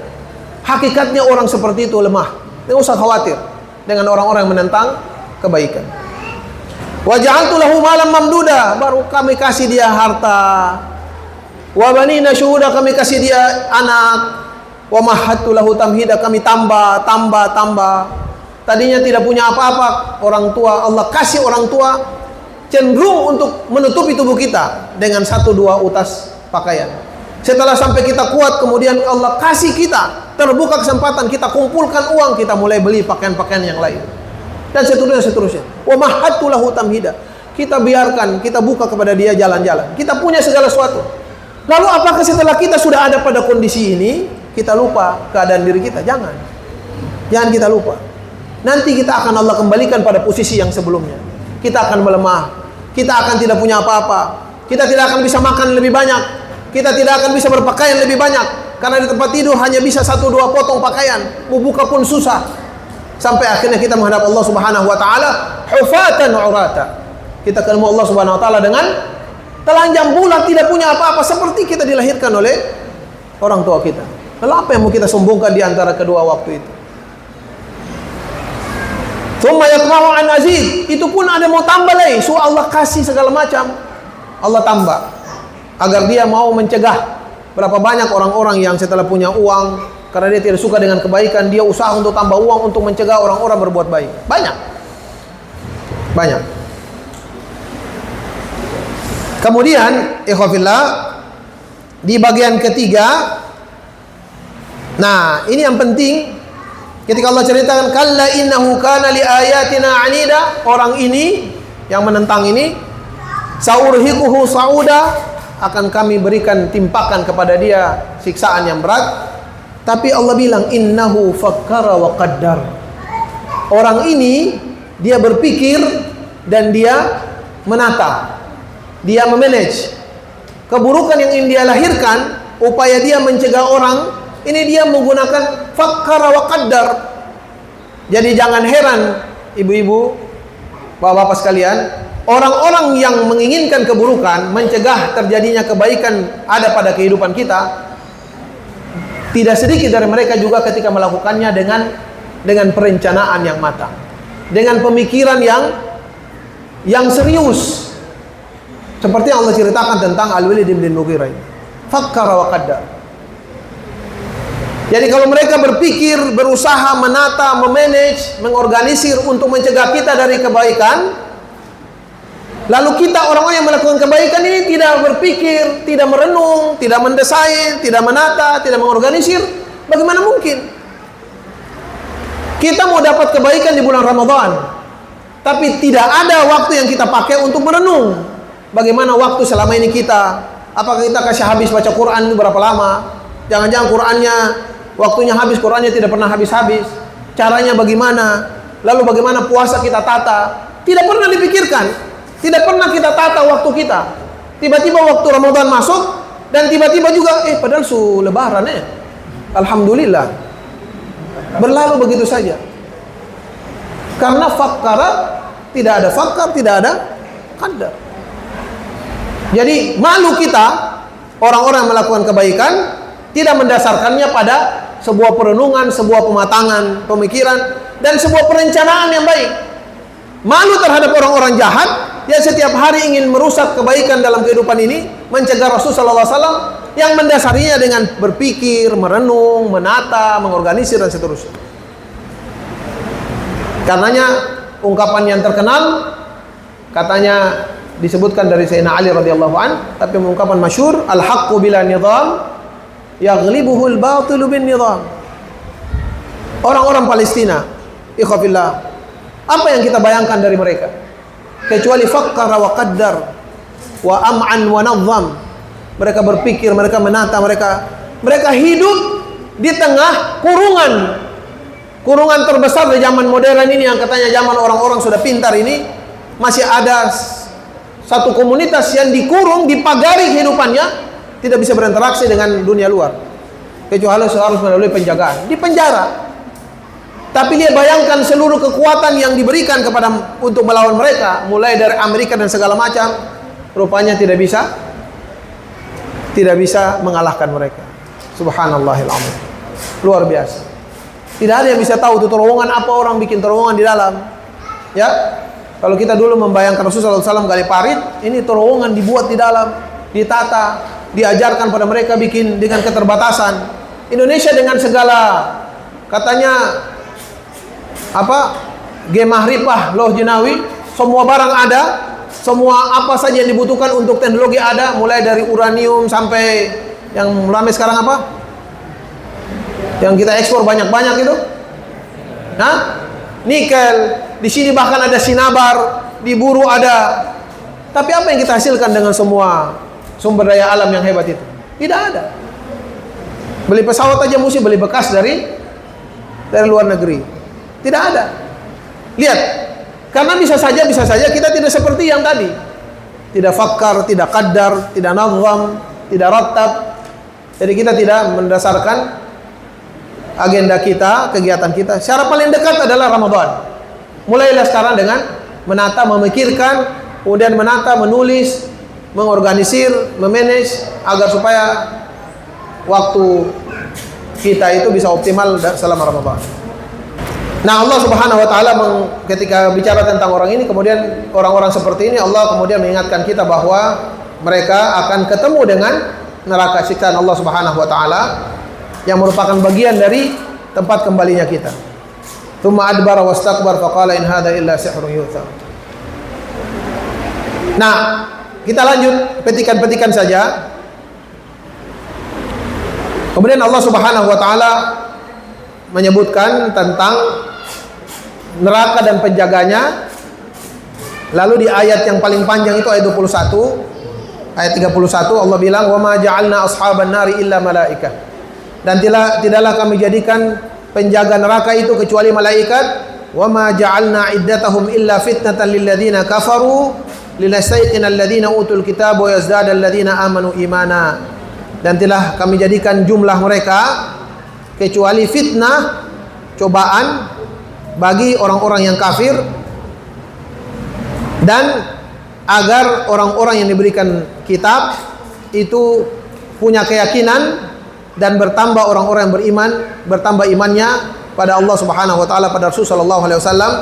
Speaker 1: Hakikatnya orang seperti itu lemah. Tidak usah khawatir dengan orang-orang yang menentang kebaikan. Wa ja'altu lahu malam mamduda, baru kami kasih dia harta. Wa banina syuhuda, kami kasih dia anak. Wa mahattu lahu tamhida, kami tambah. Tadinya tidak punya apa-apa, orang tua, Allah kasih orang tua cenderung untuk menutupi tubuh kita dengan 1-2 utas pakaian. Setelah sampai kita kuat, kemudian Allah kasih kita, terbuka kesempatan, kita kumpulkan uang, kita mulai beli pakaian-pakaian yang lain. Dan seterusnya. Wa mahattu lahu tamhida. Kita biarkan, kita buka kepada dia jalan-jalan. Kita punya segala sesuatu. Lalu apakah setelah kita sudah ada pada kondisi ini, kita lupa keadaan diri kita? Jangan kita lupa. Nanti kita akan Allah kembalikan pada posisi yang sebelumnya. Kita akan melemah, kita akan tidak punya apa-apa, kita tidak akan bisa makan lebih banyak, kita tidak akan bisa berpakaian lebih banyak, karena di tempat tidur hanya bisa 1-2 potong pakaian, mau buka pun susah. Sampai akhirnya kita menghadap Allah Subhanahu wa taala hufatan urata. Kita ketemu Allah Subhanahu wa taala dengan telanjang bulat, tidak punya apa-apa, seperti kita dilahirkan oleh orang tua kita. Lalu apa yang mau kita sombongkan di antara kedua waktu itu? Tsumma yatma'u an azid, itu pun ada mau tambah lagi. So Allah kasih segala macam, Allah tambah agar dia mau mencegah. Berapa banyak orang-orang yang setelah punya uang, karena dia tidak suka dengan kebaikan, dia usaha untuk tambah uang untuk mencegah orang-orang berbuat baik. Banyak. Kemudian ikhwafillah, di bagian ketiga, nah ini yang penting. Ketika Allah ceritakan kalla innahu kana li ayatina anida, orang ini yang menentang ini, saurhiquhu sauda, akan kami berikan timpakan kepada dia siksaan yang berat. Tapi Allah bilang innahu fakkara wa qaddar. Orang ini dia berpikir dan dia menata, dia memanage keburukan yang ingin dia lahirkan, upaya dia mencegah orang. Ini dia menggunakan fakkara wa qaddar. Jadi jangan heran ibu-ibu, bapak-bapak sekalian, orang-orang yang menginginkan keburukan, mencegah terjadinya kebaikan ada pada kehidupan kita, tidak sedikit dari mereka juga ketika melakukannya dengan perencanaan yang matang, dengan pemikiran yang serius. Seperti yang Allah ceritakan tentang Al-Walid bin Mughirah. Fakkara wa qaddar. Jadi kalau mereka berpikir, berusaha menata, memanage, mengorganisir untuk mencegah kita dari kebaikan, lalu kita orang-orang yang melakukan kebaikan ini tidak berpikir, tidak merenung, tidak mendesain, tidak menata, tidak mengorganisir, bagaimana mungkin? Kita mau dapat kebaikan di bulan Ramadan, tapi tidak ada waktu yang kita pakai untuk merenung. Bagaimana waktu selama ini kita? Apakah kita kasih habis baca Quran berapa lama? Jangan-jangan Qurannya waktunya habis, Qurannya tidak pernah habis-habis. Caranya bagaimana? Lalu bagaimana puasa kita tata? Tidak pernah dipikirkan. Tidak pernah kita tata waktu kita. Tiba-tiba waktu Ramadan masuk, dan tiba-tiba juga padahal lebaran alhamdulillah. Berlalu begitu saja. Karena fakkara, tidak ada fakkar, tidak ada qaddar. Jadi malu kita, orang-orang yang melakukan kebaikan, tidak mendasarkannya pada sebuah perenungan, sebuah pematangan pemikiran, dan sebuah perencanaan yang baik. Malu terhadap orang-orang jahat yang setiap hari ingin merusak kebaikan dalam kehidupan ini, mencegah Rasulullah SAW, yang mendasarinya dengan berpikir, merenung, menata, mengorganisir, dan seterusnya. Karenanya ungkapan yang terkenal, katanya disebutkan dari Sayyidina Ali radhiyallahu an, tapi ungkapan masyhur, al-haqqu bila nizam yaghlibuhu al-batilu bin nizam. Orang-orang Palestina, ikhwafillah, Apa yang kita bayangkan dari mereka? Kecuali fakkara wa qaddar wa am'an wa nazzam. Mereka berpikir, mereka menata, mereka hidup di tengah kurungan terbesar di zaman modern ini, yang katanya zaman orang-orang sudah pintar ini. Masih ada satu komunitas yang dikurung, dipagari kehidupannya, tidak bisa berinteraksi dengan dunia luar, kecuali harus melalui penjagaan, di penjara. Tapi dia bayangkan seluruh kekuatan yang diberikan kepada untuk melawan mereka, mulai dari Amerika dan segala macam, rupanya tidak bisa mengalahkan mereka. Subhanallahil azim. Luar biasa. Tidak ada yang bisa tahu itu terowongan apa, orang bikin terowongan di dalam. Ya, kalau kita dulu membayangkan Rasulullah SAW gali parit, ini terowongan dibuat di dalam, ditata, diajarkan pada mereka bikin dengan keterbatasan. Indonesia dengan segala katanya gemah ripah loh jinawi, semua barang ada, semua apa saja yang dibutuhkan untuk teknologi ada, mulai dari uranium sampai yang ramai sekarang apa? Yang kita ekspor banyak-banyak itu. Nikel. Di sini bahkan ada sinabar, di Buru ada. Tapi apa yang kita hasilkan dengan semua sumber daya alam yang hebat itu? Tidak ada. Beli pesawat aja mesti beli bekas dari luar negeri. Tidak ada. Lihat, karena bisa saja kita tidak seperti yang tadi. Tidak fakkar, tidak qaddar, tidak nazam, tidak rattab. Jadi kita tidak mendasarkan agenda kita, kegiatan kita. Secara paling dekat adalah Ramadan. Mulailah sekarang dengan menata, memikirkan, kemudian menata, menulis, mengorganisir, memanage agar supaya waktu kita itu bisa optimal selama Ramadan. Nah, Allah Subhanahu wa taala ketika bicara tentang orang ini, kemudian orang-orang seperti ini, Allah kemudian mengingatkan kita bahwa mereka akan ketemu dengan neraka siksaan Allah Subhanahu wa taala yang merupakan bagian dari tempat kembalinya kita. Tsumma adbara wastakbar faqala in hadza illa sihrun yu'thar. Nah, kita lanjut petikan-petikan saja. Kemudian Allah Subhanahu wa taala menyebutkan tentang neraka dan penjaganya. Lalu di ayat yang paling panjang itu ayat 21, ayat 31 Allah bilang, "Wa ma ja'alna ashaban nari illa malaika." Dan tidaklah kami jadikan penjaga neraka itu kecuali malaikat. "Wa ma ja'alna iddatahum illa fitnatan lil ladzina kafaru linastayqina alladziina utul kitaba wa yazdada alladziina amanu imana." Dan telah kami jadikan jumlah mereka kecuali fitnah, cobaan bagi orang-orang yang kafir, dan agar orang-orang yang diberikan kitab itu punya keyakinan dan bertambah orang-orang yang beriman, bertambah imannya pada Allah Subhanahu wa taala, pada Rasul sallallahu alaihi wasallam.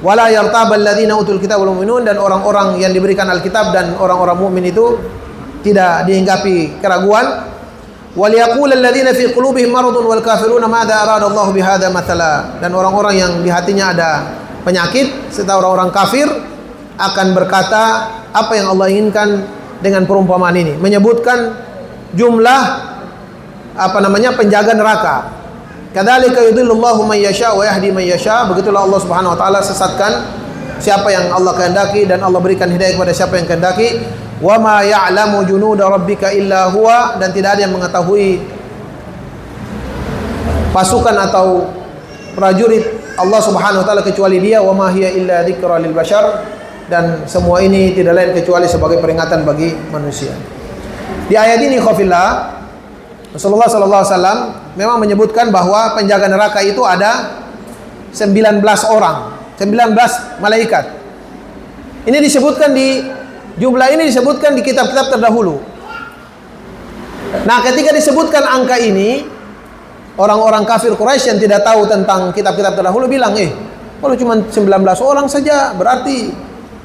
Speaker 1: Wala yartabal ladzina utul kitaba wal mu'minun, dan orang-orang yang diberikan Alkitab dan orang-orang mukmin itu tidak dihinggapi keraguan. Wal yaqul alladzina fi qulubihim maradun wal kafiruna madza arada Allah bihadza mathala, dan orang-orang yang di hatinya ada penyakit serta orang-orang kafir akan berkata apa yang Allah inginkan dengan perumpamaan ini, menyebutkan jumlah penjaga neraka. Kadzalika yudhillullahu man yasha wa yahdi man yasha. Begitulah Allah Subhanahu wa taala sesatkan siapa yang Allah kehendaki dan Allah berikan hidayah kepada siapa yang kehendaki. Wa ma ya'lamu junuda rabbika illa huwa, dan tidak ada yang mengetahui pasukan atau prajurit Allah Subhanahu wa taala kecuali Dia. Wa ma hiya illa dzikra lil bashar, dan semua ini tidak lain kecuali sebagai peringatan bagi manusia. Di ayat ini khafillah, Rasulullah sallallahu alaihi wasallam memang menyebutkan bahwa penjaga neraka itu ada 19 orang, 19 malaikat. Ini disebutkan jumlah ini disebutkan di kitab-kitab terdahulu. Nah, ketika disebutkan angka ini, orang-orang kafir Quraisy yang tidak tahu tentang kitab-kitab terdahulu bilang, kalau cuma 19 orang saja berarti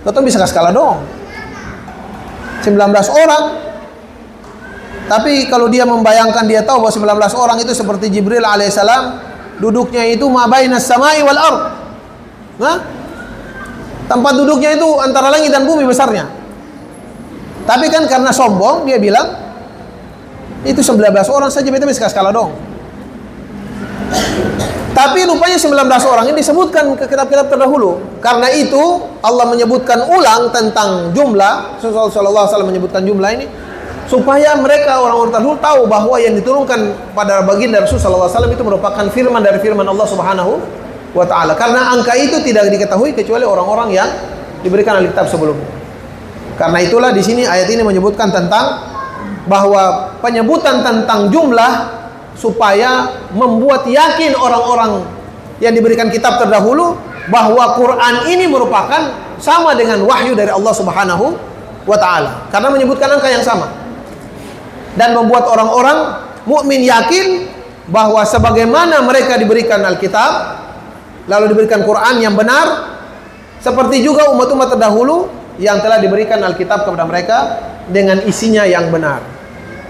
Speaker 1: kita bisa skala dong. 19 orang. Tapi kalau dia membayangkan, dia tahu bahwa 19 orang itu seperti Jibril alaihissalam, duduknya itu ma bainas samai wal ard. Nah, tempat duduknya itu antara langit dan bumi besarnya. Tapi kan karena sombong dia bilang itu 19 orang saja, kita bisa skala dong. Tapi rupanya 19 orang ini disebutkan ke kitab-kitab terdahulu. Karena itu Allah menyebutkan ulang tentang jumlah. Rasulullah SAW menyebutkan jumlah ini supaya mereka orang-orang terdahulu tahu bahwa yang diturunkan pada baginda Rasulullah SAW itu merupakan firman dari firman Allah Subhanahu wa Ta'ala. Karena angka itu tidak diketahui kecuali orang-orang yang diberikan Alkitab sebelumnya. Karena itulah di sini ayat ini menyebutkan tentang bahwa penyebutan tentang jumlah supaya membuat yakin orang-orang yang diberikan kitab terdahulu bahwa Quran ini merupakan sama dengan wahyu dari Allah Subhanahu wa Ta'ala. Karena menyebutkan angka yang sama. Dan membuat orang-orang mukmin yakin bahwa sebagaimana mereka diberikan Alkitab, lalu diberikan Quran yang benar, seperti juga umat-umat terdahulu yang telah diberikan Alkitab kepada mereka dengan isinya yang benar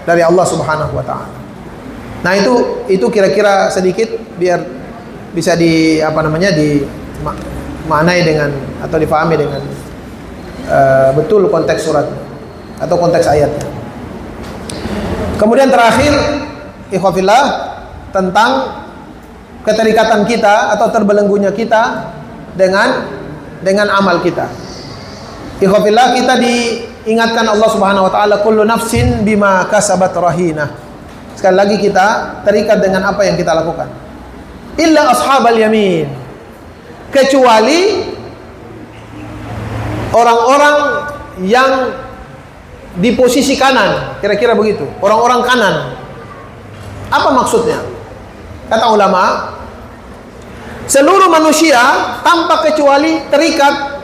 Speaker 1: dari Allah Subhanahu wa Ta'ala. Nah, itu kira-kira sedikit biar bisa dimaknai dengan atau difahami dengan betul konteks surat atau konteks ayatnya. Kemudian terakhir, ikhwafillah, tentang keterikatan kita atau terbelenggunya kita dengan amal kita. Ikhwafillah, kita diingatkan Allah Subhanahu wa Ta'ala, kullu nafsin bima kasabat rahinah. Sekali lagi kita terikat dengan apa yang kita lakukan. Illa ashabal yamin, kecuali orang-orang yang di posisi kanan, kira-kira begitu, orang-orang kanan. Apa maksudnya? Kata ulama, seluruh manusia tanpa kecuali terikat,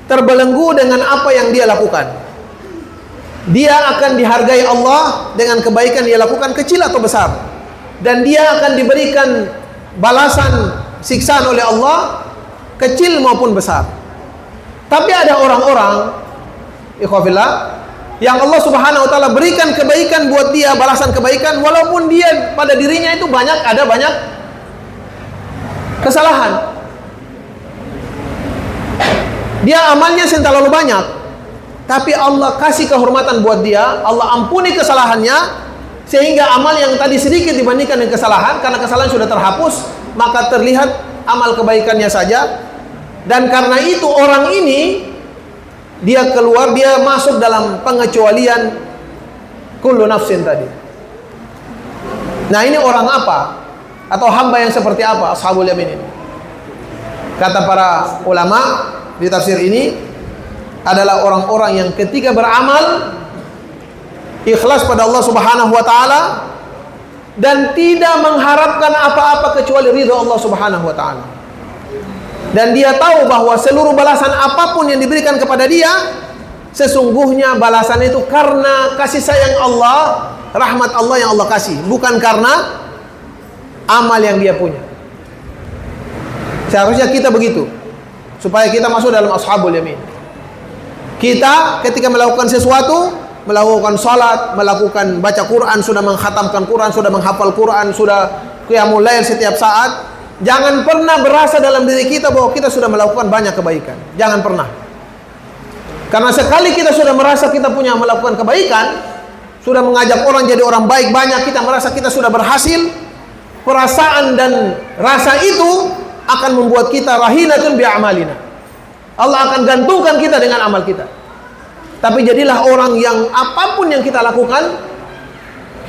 Speaker 1: terbelenggu dengan apa yang dia lakukan. Dia akan dihargai Allah dengan kebaikan dia lakukan, kecil atau besar. Dan dia akan diberikan balasan siksaan oleh Allah, kecil maupun besar. Tapi ada orang-orang, ikhwafillah, yang Allah Subhanahu wa Ta'ala berikan kebaikan buat dia, balasan kebaikan, walaupun dia pada dirinya itu ada banyak kesalahan. Dia amalnya terlalu banyak, tapi Allah kasih kehormatan buat dia, Allah ampuni kesalahannya, sehingga amal yang tadi sedikit dibandingkan dengan kesalahan, karena kesalahan sudah terhapus, maka terlihat amal kebaikannya saja. Dan karena itu orang ini, dia masuk dalam pengecualian kullu nafsin tadi. Nah, ini orang apa? Atau hamba yang seperti apa ashabul yamin ini? Kata para ulama di tafsir ini, adalah orang-orang yang ketika beramal ikhlas pada Allah Subhanahu wa Ta'ala dan tidak mengharapkan apa-apa kecuali ridha Allah Subhanahu wa Ta'ala. Dan dia tahu bahwa seluruh balasan apapun yang diberikan kepada dia, sesungguhnya balasan itu karena kasih sayang Allah, rahmat Allah yang Allah kasih, bukan karena amal yang dia punya. Seharusnya kita begitu, supaya kita masuk dalam ashabul yamin. Kita ketika melakukan sesuatu, melakukan salat, melakukan baca Quran, sudah mengkhatamkan Quran, sudah menghafal Quran, sudah qiyamul lail setiap saat, jangan pernah berasa dalam diri kita bahwa kita sudah melakukan banyak kebaikan. Jangan pernah. Karena sekali kita sudah merasa kita punya melakukan kebaikan, sudah mengajak orang jadi orang baik banyak, kita merasa kita sudah berhasil, perasaan dan rasa itu akan membuat kita rahinatun bi'amalina. Allah akan gantungkan kita dengan amal kita. Tapi jadilah orang yang apapun yang kita lakukan,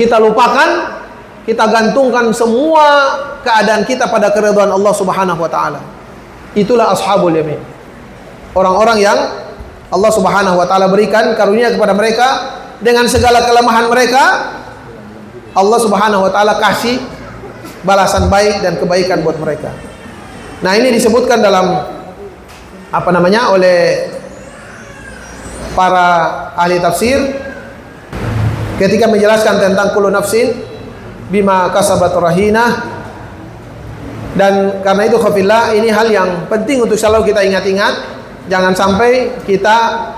Speaker 1: kita lupakan, kita gantungkan semua keadaan kita pada keridhaan Allah Subhanahu wa Ta'ala. Itulah ashabul yamin. Orang-orang yang Allah Subhanahu wa Ta'ala berikan karunia kepada mereka, dengan segala kelemahan mereka, Allah Subhanahu wa Ta'ala kasih balasan baik dan kebaikan buat mereka. Nah, ini disebutkan dalam oleh para ahli tafsir ketika menjelaskan tentang kullu nafsin bima kasabat rahinah. Dan karena itu khafillah, ini hal yang penting untuk selalu kita ingat-ingat. Jangan sampai kita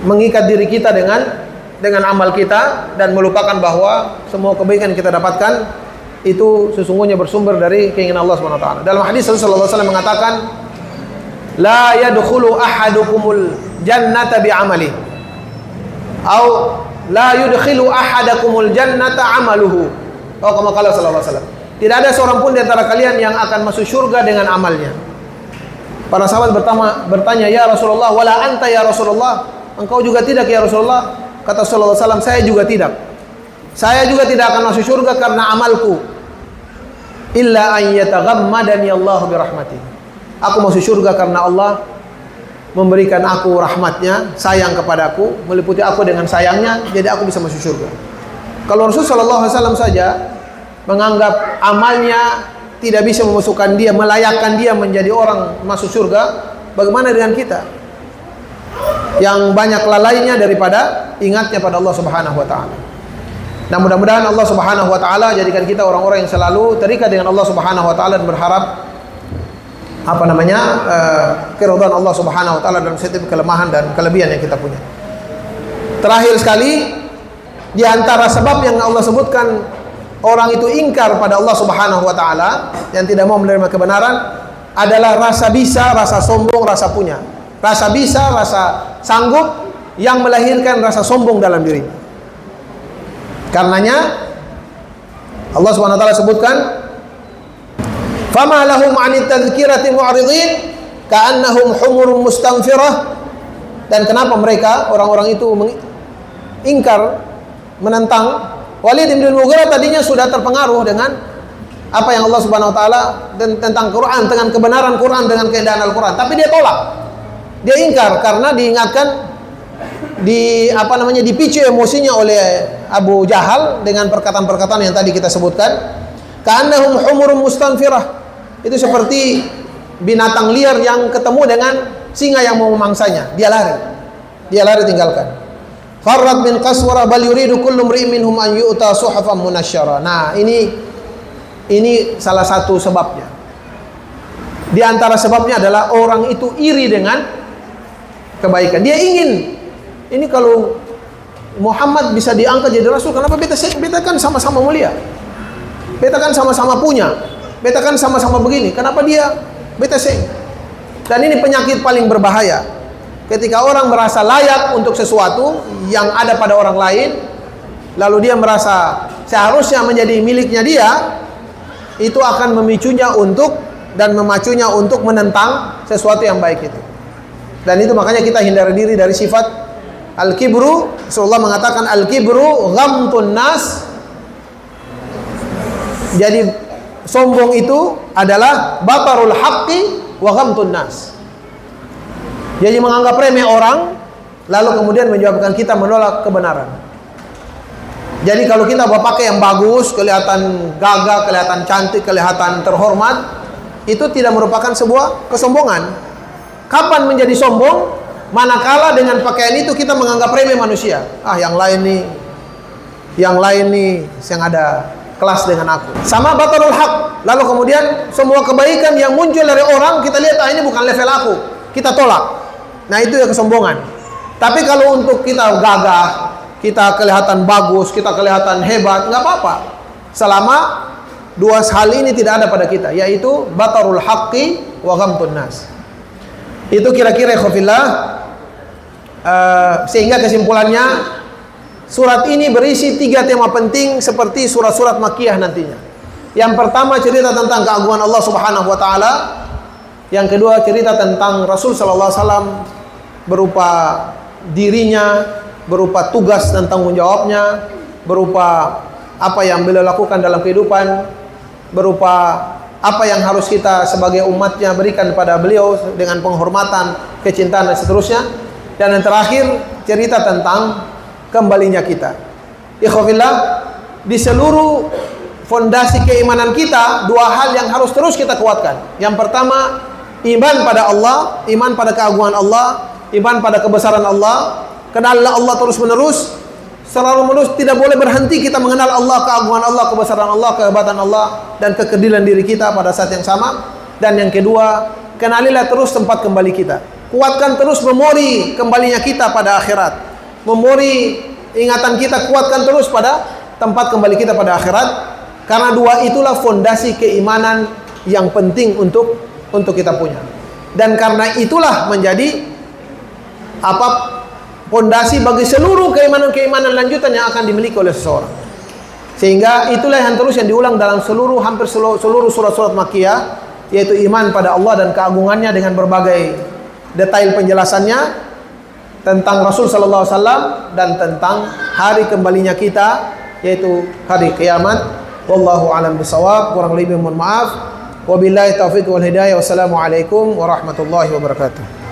Speaker 1: mengikat diri kita dengan amal kita dan melupakan bahwa semua kebaikan yang kita dapatkan itu sesungguhnya bersumber dari keinginan Allah Subhanahu wa Ta'ala. Dalam hadis Rasulullah SAW mengatakan, la yadkhulu ahadukumul jannata bi'amali, atau la yudkhilu ahadakumul jannata amaluhu. Oh, kama qala sallallahu alaihi wasallam, Tidak ada seorang pun di antara kalian yang akan masuk surga dengan amalnya. Para sahabat bertanya, ya Rasulullah, wala anta ya Rasulullah, engkau juga tidak ya Rasulullah? Kata sallallahu alaihi wasallam, saya juga tidak. Saya juga tidak akan masuk surga karena amalku. Illa an yataghammadani Allah birahmatih. Aku masuk surga karena Allah memberikan aku rahmatnya, sayang kepadaku, meliputi aku dengan sayangnya, jadi aku bisa masuk surga. Kalau Rasul sallallahu alaihi wasallam saja menganggap amalnya tidak bisa memasukkan dia, melayakkan dia menjadi orang masuk surga, bagaimana dengan kita yang banyak lalainya daripada ingatnya pada Allah Subhanahu wa taala. Nah, mudah-mudahan Allah Subhanahu wa taala jadikan kita orang-orang yang selalu terikat dengan Allah Subhanahu wa taala dan berharap keridhaan Allah Subhanahu wa taala dalam setiap kelemahan dan kelebihan yang kita punya. Terakhir sekali, di antara sebab yang Allah sebutkan orang itu ingkar pada Allah Subhanahu wa taala, yang tidak mau menerima kebenaran, adalah rasa bisa, rasa sombong, rasa punya. Rasa bisa, rasa sanggup yang melahirkan rasa sombong dalam dirinya. Karenanya Allah Subhanahu wa taala sebutkan, "Fama lahum 'anit tadhkirati mu'ridin ka'annahum humurun mustanfirah." Dan kenapa mereka orang-orang itu ingkar, menentang? Walid bin Mughirah tadinya sudah terpengaruh dengan apa yang Allah Subhanahu wa taala dan tentang Quran, dengan kebenaran Quran, dengan keindahan Al-Quran, tapi dia tolak. Dia ingkar karena diingatkan, dipicu emosinya oleh Abu Jahal dengan perkataan-perkataan yang tadi kita sebutkan. Ka'annahum humurun mustanfirah. Itu seperti binatang liar yang ketemu dengan singa yang mau memangsanya. Dia lari tinggalkan. Farrat min qaswara bal yuridu kullu imri'in minhum an yu'ta suhufan munasyshara. Nah, ini salah satu sebabnya. Di antara sebabnya adalah orang itu iri dengan kebaikan. Dia ingin, ini kalau Muhammad bisa diangkat jadi rasul, kenapa beta kan sama-sama mulia? Beta kan sama-sama punya. Beta kan sama-sama begini. Kenapa beta seng? Dan ini penyakit paling berbahaya. Ketika orang merasa layak untuk sesuatu yang ada pada orang lain, lalu dia merasa seharusnya menjadi miliknya dia, itu akan memicunya dan memacunya untuk menentang sesuatu yang baik itu. Dan itu makanya kita hindari diri dari sifat al-kibru. Rasulullah mengatakan al-kibru ghamtun nas. Jadi sombong itu adalah batarul haqqi wa ghamtun nas. Jadi menganggap remeh orang, lalu kemudian menyebabkan kita menolak kebenaran. Jadi kalau kita pakai yang bagus, kelihatan gagah, kelihatan cantik, kelihatan terhormat, itu tidak merupakan sebuah kesombongan. Kapan menjadi sombong? Manakala dengan pakaian itu kita menganggap remeh manusia. Yang lain nih yang ada kelas dengan aku. Sama batarul haq. Lalu kemudian semua kebaikan yang muncul dari orang, kita lihat ini bukan level aku, kita tolak. Nah, itu ya kesombongan. Tapi kalau untuk kita gagah, kita kelihatan bagus, kita kelihatan hebat, nggak apa-apa. Selama dua hal ini tidak ada pada kita, yaitu batarul haqqi wa ghamtun nas. Itu kira-kira ikhwafillah. Sehingga kesimpulannya, surat ini berisi 3 tema penting seperti surat-surat Makkiyah nantinya. Yang pertama cerita tentang keagungan Allah Subhanahu wa taala. Yang kedua cerita tentang Rasul sallallahu alaihi wasallam berupa dirinya, berupa tugas dan tanggung jawabnya, berupa apa yang beliau lakukan dalam kehidupan, berupa apa yang harus kita sebagai umatnya berikan kepada beliau dengan penghormatan, kecintaan dan seterusnya. Dan yang terakhir cerita tentang kembalinya kita. Ikhwafillah, di seluruh fondasi keimanan kita, 2 hal yang harus terus kita kuatkan. Yang pertama, iman pada Allah, iman pada keagungan Allah, iman pada kebesaran Allah. Kenallah Allah terus menerus, selalu menerus, tidak boleh berhenti kita mengenal Allah, keagungan Allah, kebesaran Allah, kehebatan Allah, dan kekerdilan diri kita pada saat yang sama. Dan yang kedua, kenalilah terus tempat kembali kita. Kuatkan terus memori kembalinya kita pada akhirat. Memori ingatan kita, kuatkan terus pada tempat kembali kita pada akhirat. Karena 2 itulah fondasi keimanan yang penting untuk kita punya. Dan karena itulah menjadi fondasi bagi seluruh keimanan-keimanan lanjutan yang akan dimiliki oleh seseorang. Sehingga itulah yang terus yang diulang dalam hampir seluruh surat-surat Makkiyah, yaitu iman pada Allah dan keagungannya dengan berbagai detail penjelasannya tentang Rasul sallallahu alaihi wasallam dan tentang hari kembalinya kita, yaitu hari kiamat. Wallahu a'lam bishawab. Kurang lebih mohon maaf. Wabillahi taufiq wal hidayah. Wassalamualaikum warahmatullahi wabarakatuh.